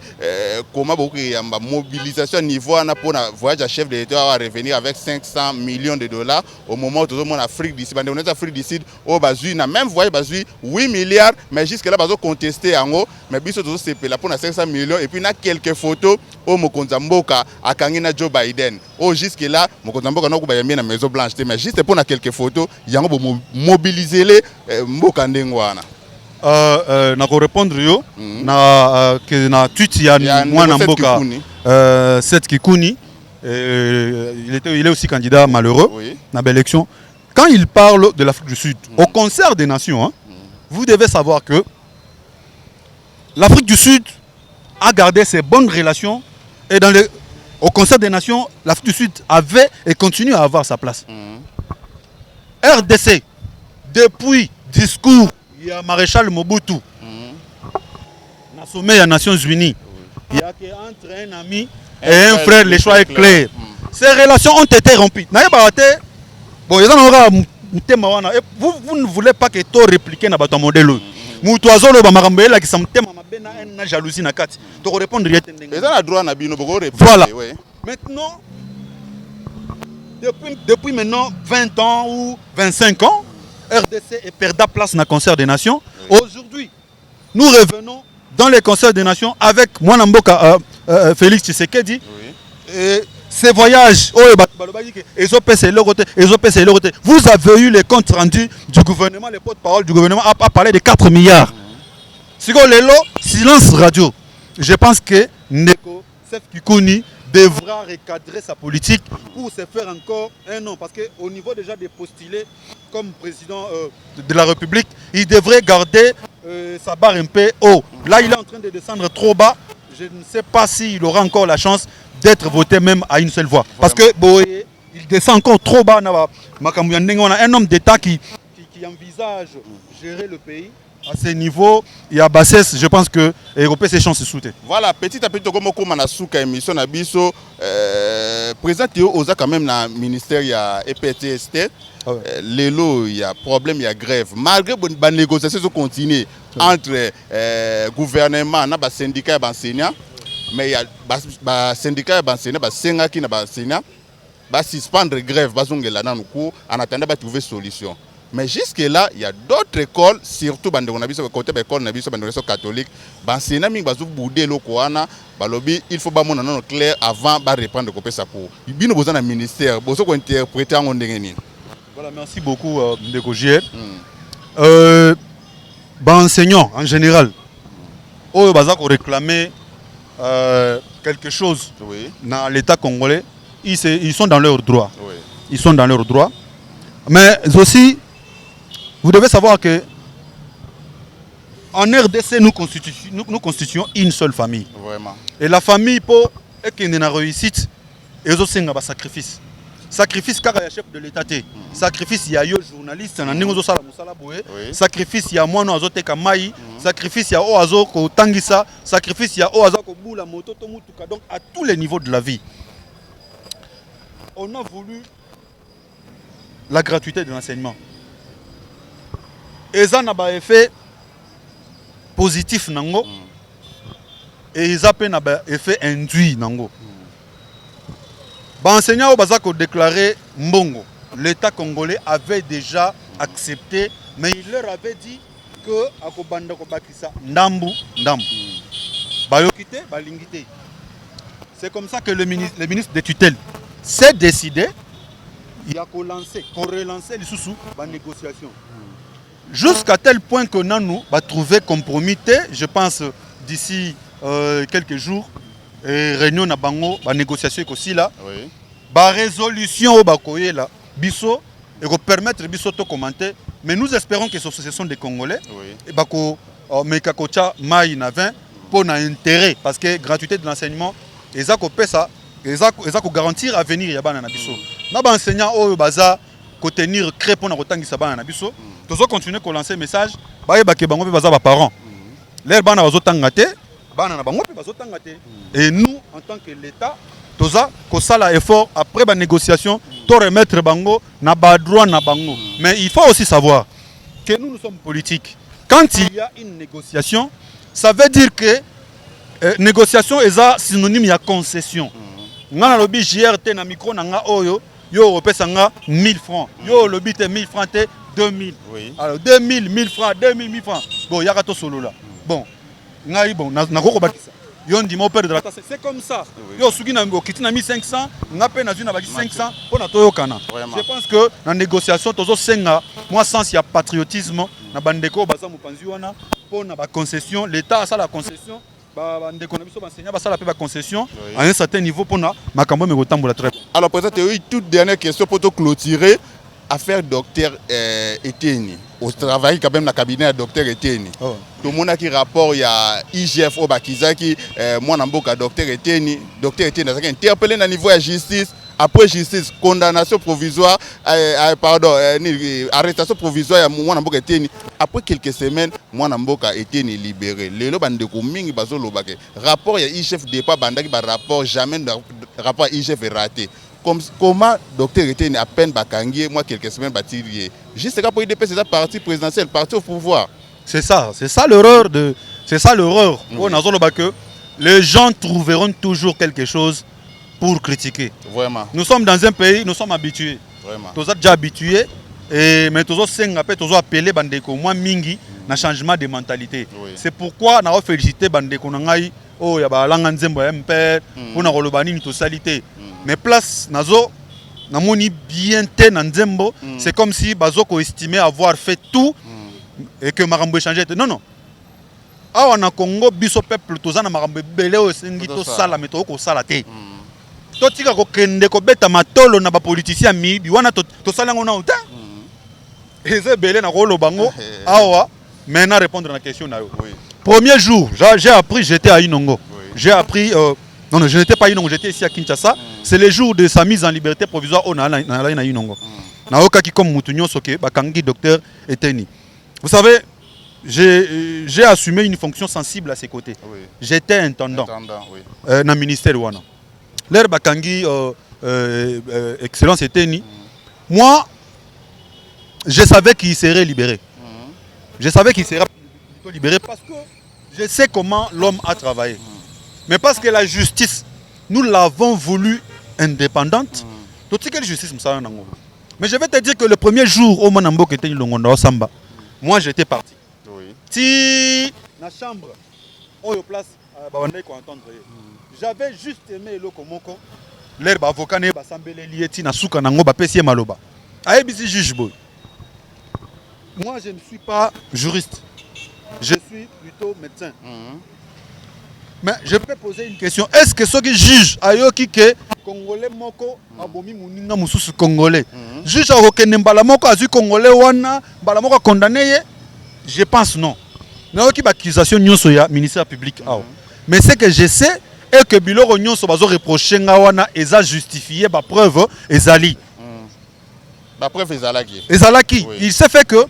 comment beaucoup y a mobilisation niveau pour un voyage à chef de l'État à revenir avec 500 millions de dollars au moment où tout le monde en Afrique d'ici, on est en Afrique d'ici, au Bazui, na même voyage Bazui 8 milliards, mais jusque là Bazo contesté en haut, mais biso tout c'est là pour 500 millions et puis na quelques photos au Mokonzamboka à Kangina Joe Biden. Au jusque là, Mokonzamboka n'a pas bien la Maison Blanche, mais juste pour na quelques photos, il y a mobiliser les Mboka Ndengwana. Na ko répondre yo na que na tweet ya mwana mboka Seth Kikuni, il est aussi candidat malheureux dans l'élection. Quand il parle de l'Afrique du Sud au concert des nations, hein, vous devez savoir que l'Afrique du Sud a gardé ses bonnes relations et au concert des nations, l'Afrique du Sud avait et continue à avoir sa place. RDC, depuis discours il y a Maréchal Mobutu, dans le sommet des Nations Unies. Il y a qu'entre un ami et un frère, le choix est clair. Ces relations ont été rompues. Bon, vous ne voulez pas que tout réplique dans votre modèle. Vous jalousie. Voilà. Maintenant, depuis maintenant 20 ans ou 25 ans, RDC est perdu place dans le concert des nations. Aujourd'hui, nous revenons dans les concerts des nations avec Mwanamboka Félix Tshisekedi. Ces voyages, vous avez eu les comptes rendus du gouvernement, les porte-parole du gouvernement a parlé de 4 milliards. Silence radio. Je pense que Neko Seth Kikuni devra recadrer sa politique pour se faire encore un nom. Parce qu'au niveau déjà des postulés comme président de la République, il devrait garder sa barre un peu haut. Là, il est en train de descendre trop bas. Je ne sais pas s'il aura encore la chance d'être voté même à une seule voix. Parce que il descend encore trop bas. On a un homme d'État qui envisage gérer le pays. À ce niveau, il y a bassesse, je pense que l'Europe ses chances de soutenir. Voilà, petit à petit, comme on a souka émission, président Théo Oza quand même dans le ministère, il y a EPTST. L'élo, il y a problème, il y a grève. Malgré les négociations qui continuent entre gouvernement et les syndicats et les enseignants, mais il y a des syndicats et les enseignants, les syndicats qui ont suspendre la grève en attendant de trouver une solution. Mais jusque-là, il y a d'autres écoles, surtout dans le côté de l'école catholique, il faut que clair avant de reprendre le sa cours. Il y a un ministère, il faut interpréter en Voilà, merci beaucoup, Ndeko JR. Enseignants, en général, ils réclamer quelque chose dans l'État congolais, ils sont dans leurs droits. Ils sont dans leurs droits. Mais aussi, vous devez savoir que en RDC, nous constituons une seule famille. Vraiment. Et la famille, pour qu'elle ait une réussite, ils ont un sacrifice. Sacrifice car il y a chef de l'État. Sacrifice il y a yo journaliste, sacrifice il y a moi no azote kamai, sacrifice il y a o azo ko tangisa, sacrifice il y a o azo ko bula moto to mutuka. Donc à tous les niveaux de la vie. On a voulu la gratuité de l'enseignement. Et ça n'a pas effet positif nango. Et ça n'a pas effet induit nango. Enseignant au déclaré Mbongo, l'État congolais avait déjà accepté, mais il leur avait dit que Akobanda Kobakisa Ndambu Ndambu. Bayokite, Balingite. C'est comme ça que le ministre de tutelle s'est décidé. Il a relancé les sous la négociation. Jusqu'à tel point que nous va trouver compromis, je pense d'ici quelques jours, et réunion na bango, la négociation aussi là, la résolution au bakoye là, biso, et va permettre biso de commenter. Mais nous espérons que ce sont des Congolais, et bako mekakocha mai na 20 pour un intérêt, parce que gratuité de l'enseignement, eza kopesa eza ko garantir avenir ya bana na biso na ba enseignant oyo baza ko tenir cré pour na kotangisa bana na biso tozo continuer ko lancer message baye ba ke bango pe baza ba parents l'air bana bazo tanga te bana na bango pe bazo tanga te et nous en tant que l'état toza ko sala effort après ba négociation to remettre bango na ba droit na bango mais il faut aussi savoir que nous sommes politiques. Quand il y a une négociation, ça veut dire que négociation est synonyme de concession. Nga lobby GRT na micro na nga oyo yo repesa nga 1000 francs. Yo lobby te 1000 francs te 2000. Oui. Alors 2000 1000 francs 2000 1000 francs. Bon yaka to solo là. Bon ngai bon na ko bakisa. Yo ndimo perdre la tasse. C'est comme ça. Yo suki na okiti na 1500, nga pe na zuna ba 500 pour na toyo kana. Je pense que la négociation tozo senga moi sens il y a patriotisme na bandeko baza mupanzi wana pour na ba concession, l'état a ça la concession. La concession à un certain niveau pour nous. Alors, peut-être une toute dernière question pour te clôturer. Affaire docteur Eteni. Au travail quand même dans le cabinet docteur Eteni. Tout le monde a qui rapport, il y a IGF au Bakizaki, moi n'importe docteur Eteni. Docteur Eteni a interpellé dans le niveau de la justice. Après justice, condamnation provisoire, arrestation provisoire, moi n'importe Eteni. Après quelques semaines, moi n'importe Eteni libéré. Le bandeko mingi bazo lobake. Rapport il y a IGF départ bandaki ba rapport jamais rapport IGF est raté. Comment docteur Eteni à peine bakangié, moi quelques semaines batilier. Juste pour IDP c'est la partie présidentielle, parti au pouvoir. C'est ça l'erreur c'est ça l'erreur. Les gens trouveront toujours quelque chose pour critiquer. Vraiment. Nous sommes dans un pays, nous sommes habitués. Vraiment. Nous sommes déjà habitués et mais nous sommes appelés bandeko moins mingi na changement de mentalité. Oui. C'est pourquoi nous avons félicité bandeko nangai oh ya ba langa nzembo ya MPR pour na kolobani ni to salité. Mais place nazo namoni bien te na nzembo, c'est comme si bazoko estimait avoir fait tout et que marambo changer. Non. Awa na Congo biso peuple toza na marambo belé o sengi to sala mais to ko sala te. To tika ko kende ko beta matolo na ba politicien mi bi wana to sala ngona uta. Et c'est belé na ko lo bango awa maintenant répondre à la question na yo. Premier jour, j'ai appris j'étais à Inongo. J'ai appris non, je n'étais pas à Inongo, j'étais ici à Kinshasa. C'est le jour de sa mise en liberté provisoire au Inongo. Naoka qui comme Moutounio Soke, Bakangi docteur Eteni. Vous savez, j'ai assumé une fonction sensible à ses côtés. Oui. J'étais intendant dans le ministère Wana. L'air Bakangi, Excellence Eteni. Moi, je savais qu'il serait libéré. Je savais qu'il serait libéré parce que je sais comment l'homme a travaillé. Mais parce que la justice, nous l'avons voulu indépendante. Quelle justice mais je vais te dire que le premier jour au Manambo qui était Longonda Samba, moi j'étais parti. Oui. Si la chambre, au place, j'avais juste aimé le Komoko, l'herbe avocat ne basambele lieti na souka nango ba pesie maloba. Aïbisi juge boy. Moi je ne suis pas juriste. Je suis plutôt médecin. Mais je peux poser une question. Est-ce que ceux qui jugent ayoki ke Congolais moko abomi muninga mususu Congolais juge akokende mbala moko azu Congolais wana mbala moko condamné? Je pense non. Nayoki ba accusation nyonso ya ministère public awa. Mais ce que je sais est que biloko nyonso bazo reprocher nga wana eza justifié ba preuve ezali. Ba preuve ezalaki. Ezalaki. Il s'est fait que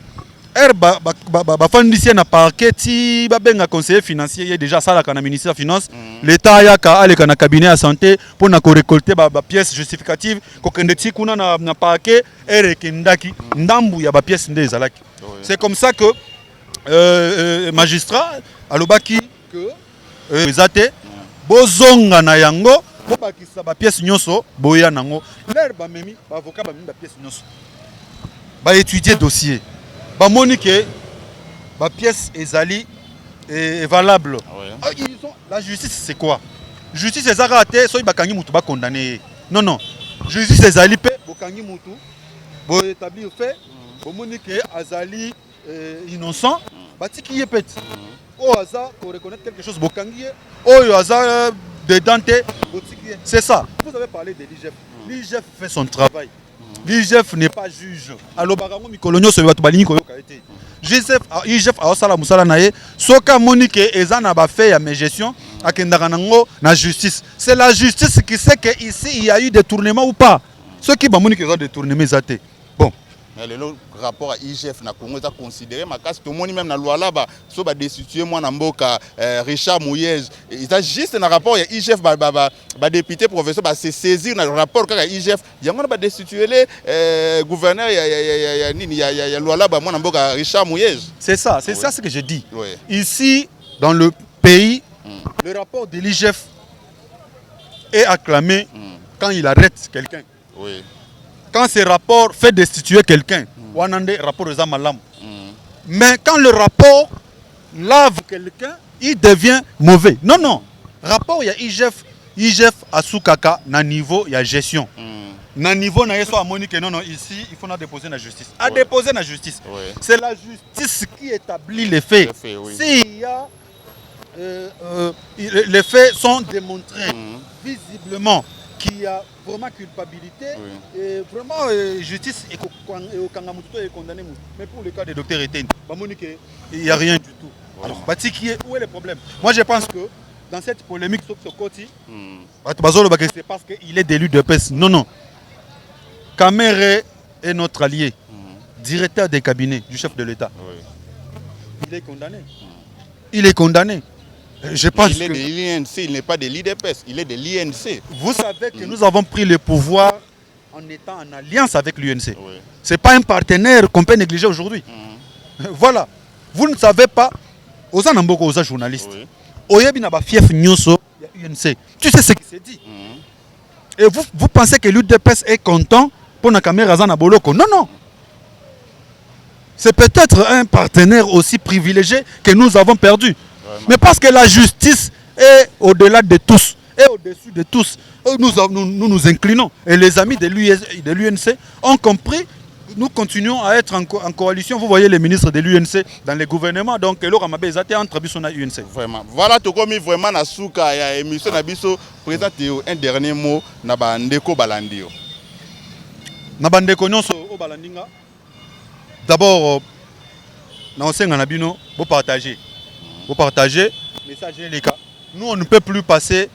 Fandicien na parquet ti babenga conseiller financier il y a déjà ça là quand ministère des finances l'état yaka aleka na cabinet à santé pour na récolter ba pièces justificatives ko kende ti kuna na parquet erekendaki ndambu ya ba pièces nde ezalaki. C'est comme ça que magistrat alobaki que ezate bozonga na yango po bakisa ba pièces nyonso boya nango l'air ba memi ba avocat ba memi ba pièces nyonso ba étudier dossier. Monique, ma pièce est valable. La justice, c'est quoi? Justice, c'est raté, soit il va condamner. Non. Justice, c'est Zalipé, Bokangi Moutou, pour établir fait, pour Monique, Azali innocent, bâti qui est pète. Au hasard, pour reconnaître quelque chose, Bokangi, au hasard de Dante, c'est ça. Vous avez parlé de l'IGF. L'IGF fait son travail. L'IGF n'est pas juge. Alors, IGF a osala musala nae. Soka Monique ezana ba fait ya mes gestion. akendaka nango na justice. C'est la justice qui sait que ici il y a eu détournement ou pas. Ceux qui bamoni qui ont détourné zaté. Bon. Le rapport à IGF na Congo est considéré ma casse tout le monde même na loi là-bas so ba destituer moi na mboka Richard Mouyej. Il a juste un rapport à IGF ba député professeur ba se saisir na rapport ka IGF yango ba destituer les gouverneur ya loi là-bas moi na mboka Richard Mouyej. C'est ça ce que je dis. Oui. Ici dans le pays le rapport de l'IGF est acclamé quand il arrête quelqu'un. Oui. Quand ce rapport fait destituer quelqu'un, rapport aux Amalam. Mais quand le rapport lave quelqu'un, il devient mauvais. Non, non. Rapport, il y a IGF à Soukaka, na niveau, il y a gestion. Na niveau, na yeso amonique, non, non, ici, il faut déposer la justice. À déposer la justice. C'est la justice qui établit les faits. S'il y a. Les faits sont démontrés visiblement qu'il y a vraiment culpabilité et vraiment justice et condamné. Mais pour le cas des docteurs Etienne, il n'y a rien du tout. Alors, où est le problème? Moi je pense que dans cette polémique sur ce côté, c'est parce qu'il est d'élu de PES. Non, non. Kamere est notre allié, directeur des cabinets du chef de l'État. Il est condamné. Il est condamné. Je pense il est de l'INC, il n'est pas de l'IDPS, il est de l'INC. Vous savez que nous avons pris le pouvoir en étant en alliance avec l'UNC. Ce n'est pas un partenaire qu'on peut négliger aujourd'hui. Voilà. Vous ne savez pas, aux Anamboko, aux journalistes, Oyebi n'a pas fief nyoso, il y a UNC. Tu sais ce qui s'est dit. Et vous pensez que l'UDPS est content pour la caméra Zana Boloko? Non, non. C'est peut-être un partenaire aussi privilégié que nous avons perdu. Mais parce que la justice est au-delà de tous, est au-dessus de tous, nous inclinons. Et les amis de l'UNC ont compris, nous continuons à être en coalition. Vous voyez les ministres de l'UNC dans les gouvernements, donc le Ramabé est entre Bisson et l'UNC. Vraiment. Voilà, tout comme vraiment na souka ya émission na biso présenter un dernier mot na bandeko balandio. Na bandeko nyonso o balandinga. D'abord na osenga na bino bo partager. Vous partagez, message les cas. Nous on ne peut plus passer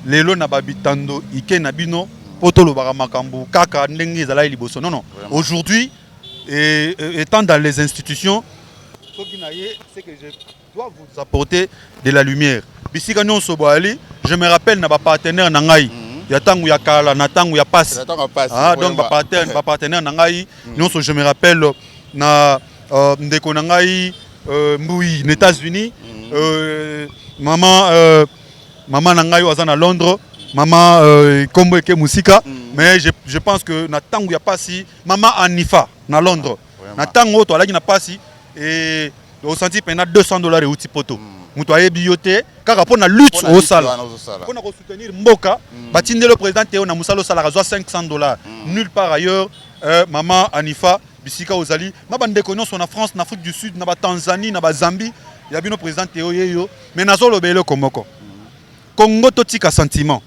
les lots na babitando ike na bino potolo baramakambu kaka ndenge zala liboso. Non non. Aujourd'hui étant dans les institutions, c'est que je dois vous apporter de la lumière. Bisika nyon soboali, je me rappelle na ba partenaire na ngai. Ya tangu ya kala na tangu ya passe. Ah donc ba partenaire na ngai, nyonso je me rappelle na ndeko na ngai Mboui, aux États-Unis, maman Nangayo à Londres, maman Komboeke Musika, mais je pense que Natang il y a pas si maman Anifa à Londres, Natang toi là il n'a pas si et au senti pendant $200 et outil poto. Mutoye bioté, car pour la lutte au sale, pour nous soutenir Mboka, batinde le président Théo na musalo salaire $500, nulle part ailleurs, maman Anifa. Bisika Ozali, ma bande connaissance en France, en Afrique du Sud, en Tanzanie, en Zambie, il y a bien le président Théo Yeyo, mais nazo le belo komoko. Congo totika sentiment.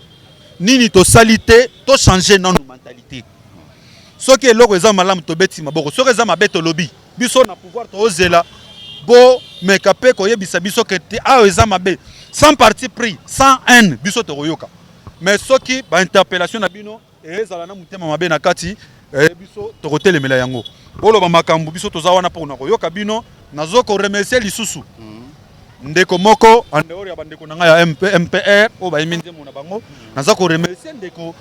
Nini to salité, to changer dans nos mentalités. Ce qui est là, les malam to beti maboko, ce qui est ma bête lobby. Biso na pouvoir to ozela, bo me kapé koye bisabiso que te a ezamabe, sans parti pris, sans haine, biso to royoka. Mais ce qui ba interpellation na bino et zalana mutema mabe na kati. Biso tokote le mela yango olo ba makambu biso tozawana pour na koyoka bino nazoko remercier lisusu ndeko moko andeo ya bandeko nanga ya MPR o ba eminze mona bango nazako remercier ndeko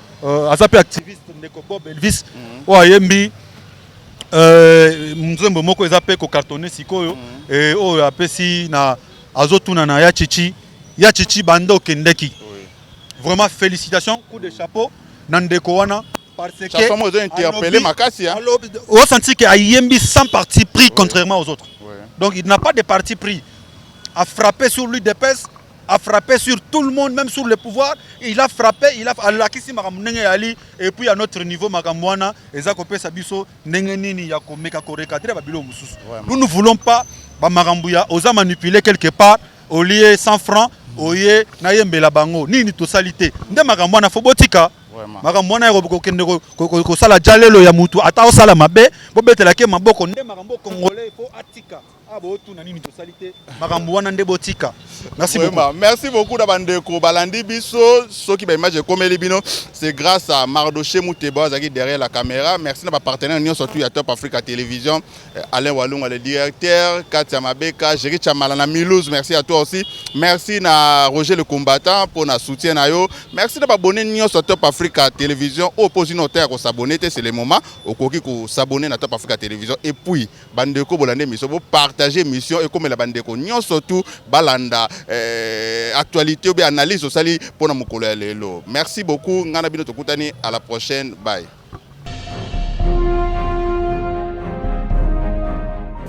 azape activiste ndeko Bob Elvis o ayembi mzembo moko ezape ko cartonner sikoyo et o apesi na azotuna na ya chichi bando kendeki. Vraiment félicitations, coup de chapeau nandeko wana. Parce que interpellé Makassi. On sentit qu'il y a Yembi sans parti pris contrairement aux autres. Donc il n'a pas de parti pris. A frappé sur l'UDPS, a frappé sur tout le monde, même sur le pouvoir. Il a frappé, il a Alakisi Makamnenge Ali, et puis à notre niveau Makamwana, Ezakope Sabiso, Nengenini Yakomeka Korekadre Babilo Moussous. Nous ne voulons pas Marambuya, osa manipuler quelque part, au lieu 100 francs, au lieu Nayembe la Bango, ni ni totalité. Nde Makamwana Fobotika. makambo wana kokende kosala jalelo ya mutu ata osala mabe bobetelake maboko nde makambo congolais il faut atika abotuna nini tosali te makambo wana nde botika. Merci beaucoup. Merci beaucoup d'abandeko balandi biso soki ba image komeli bino c'est grâce à Mardoché Mouteba qui derrière la caméra. Merci na ba partenaire union surtout ya Top Africa Télévision, Alain Walunga le directeur, Katia Mabeka, Jerry Chamala na Milouz, merci à toi aussi. Merci na Roger le combattant pour na soutien na yo. Merci de abonner union sur Top Africa Télévision. Opposé notaire ko s'abonner, c'est le moment au koki ko s'abonner na Top Africa Télévision et puis bandeko bolande miso bo partager mission et comme la bandeko union surtout balanda actualité ou bien analyse au sali pour na mukolo ya lelo. Merci beaucoup ngana bino tokutani à la prochaine, bye.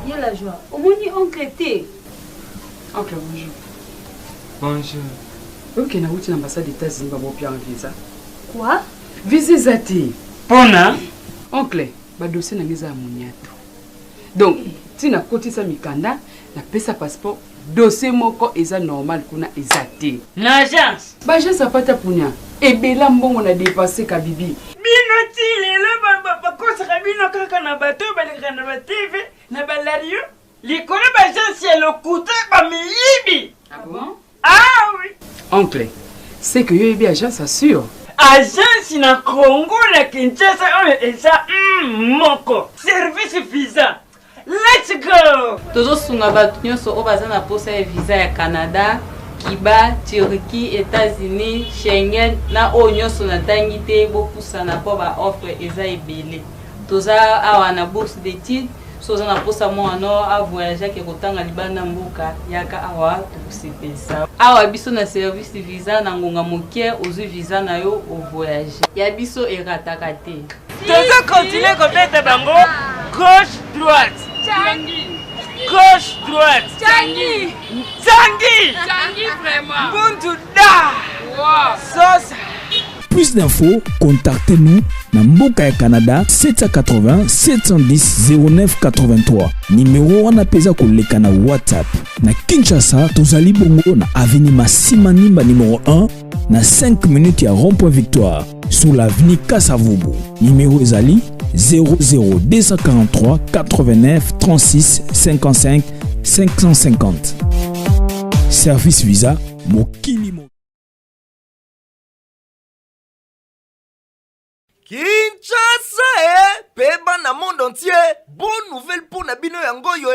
Il y a la joie. Au moins oncle était. Oncle bonjour. Bonjour. Ok, na route l'ambassade des États-Unis va vous un visa. Quoi? Visa zati. Pona. Oncle, ba dossier na ngeza moniato. Donc, si na koti sa mikanda, na pesa passeport, dossier moko eza normal kuna ezate. Na agence. Ba agence apata punya. Ebela mbongo na dépasser ka bibi. Bino ti lelo ba kosaka bino kaka na bato baleka na ba TV na ba radio. Likolo ba agence ya lokuta ba miyibi. Ah bon? Ah oui. Oncle, c'est que yo ebi agence assure. Agence na Congo na Kinshasa oyo eza moko. Service visa. Let's go. Tozo sunga bato nyonso o baza na posa ya visa ya Canada, Kiba, Turquie, États-Unis, Schengen na o nyonso na tangi te bopusa na po ba offre eza ebele. Toza awa na bourse d'études, soza na posa mo no a voyager ke kotanga libanda mboka yaka awa tokusepesa. Awa biso na service visa na ngonga mokie ozu visa na yo o voyager. Ya biso erataka te. Tozo continuer kobeta bango gauche droite. Tangi. Gauche, droite. Tangi. Tangi. Tangi vraiment. Buntu da. Wow. Sosa. Plus d'infos, contactez-nous na Mboka ya Canada 780 710 09 83. Numéro wana peza koleka na WhatsApp. Na Kinshasa, tozali bongo na avenue Massima Nimba numéro 1 na 5 minutes ya rond-point Victoire sur l'avenue Kasavubu. Numéro ezali 00243 89 36 55 550. Service Visa Mokili Mo. Kinshasa peba na monde entier. Bonne nouvelle pour na bino yangoyo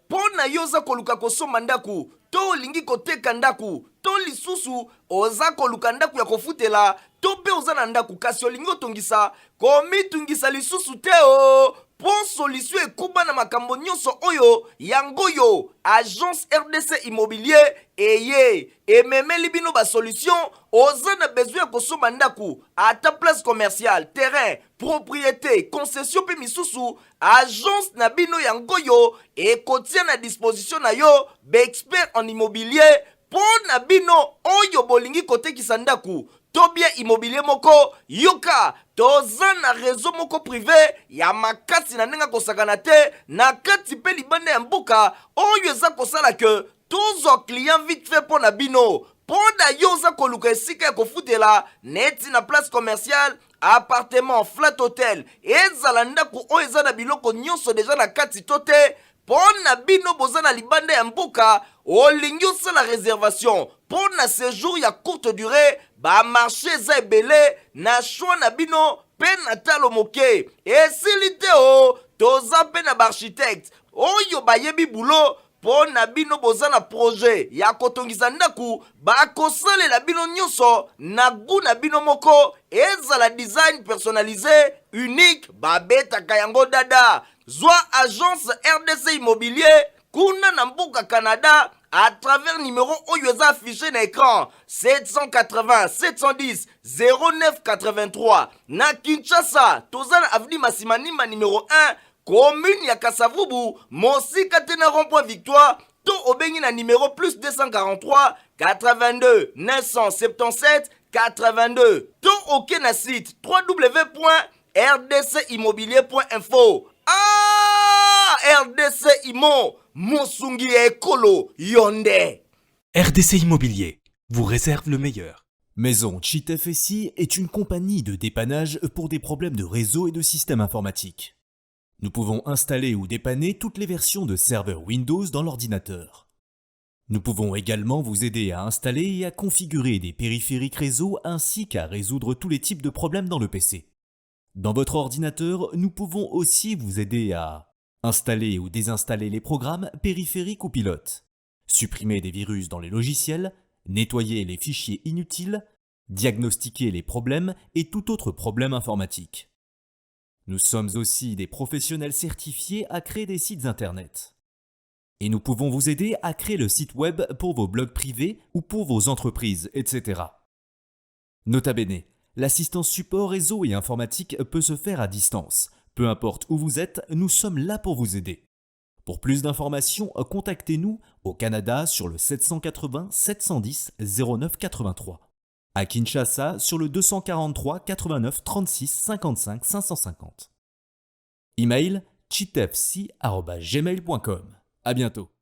pona yoza koluka kosomba ndaku to lingi koteka ndaku to lisusu oza koluka ndaku ya kofutela to pe oza na ndaku kasi olingi otongisa komitungisa lisusu te o pon solution ekuba na makambo nyonso oyo yangoyo agence RDC immobilier eye ememeli bino ba solution oza na besoin ya kosomba ndaku ata place commerciale terrain propriété concession pe misusu agence na bino yangoyo ekotia na disposition na yo be expert en immobilier pon na bino oyo bolingi kotekisa ndaku to bien immobilier moko yoka toza na réseau moko privé ya makasi na ndenge kosakana te na kati pe libanda ya mboka oyo eza kosala ke tozo client vite fait pona bino ponda yo oza koluka esika ya kofutela neti na place commerciale appartement flat hotel ezala ndaku oyo eza na biloko nyonso deja na kati to te pona bino boza na libanda ya mboka olingi osala réservation pona séjour ya courte durée ba marché eza ebele na choix na bino pe na talo moke esili te o toza pe na baarchitecte oyo bayebi bulo pona bino boza na projet ya kotongisa ndaku bakosalela bino nyonso na gu na bino moko ezala design personnalisé unique babetaka yango dada zwa agence RDC immobilier kuna na mboka Canada à travers numéro oyo eza affiché na écran 780 710 09 83 na Kinshasa toza na avenue Massima Nimba numéro 1 commune ya Kasavubu mosika te na rond-point Victoire to obengi na numéro plus 243 82 977 82 to oke na site www.rdcimmobilier.info. Ah, RDC Immo Monsungi Ekolo Yonde. RDC Immobilier vous réserve le meilleur. Maison Cheat FSI est une compagnie de dépannage pour des problèmes de réseau et de système informatique. Nous pouvons installer ou dépanner toutes les versions de serveurs Windows dans l'ordinateur. Nous pouvons également vous aider à installer et à configurer des périphériques réseau ainsi qu'à résoudre tous les types de problèmes dans le PC. Dans votre ordinateur, nous pouvons aussi vous aider à installer ou désinstaller les programmes, périphériques ou pilotes, supprimer des virus dans les logiciels, nettoyer les fichiers inutiles, diagnostiquer les problèmes et tout autre problème informatique. Nous sommes aussi des professionnels certifiés à créer des sites internet. Et nous pouvons vous aider à créer le site web pour vos blogs privés ou pour vos entreprises, etc. Nota bene, l'assistance support réseau et informatique peut se faire à distance. Peu importe où vous êtes, nous sommes là pour vous aider. Pour plus d'informations, contactez-nous au Canada sur le 780 710 09 83. À Kinshasa sur le 243 89 36 55 550. Email cheatfc@gmail.com. À bientôt.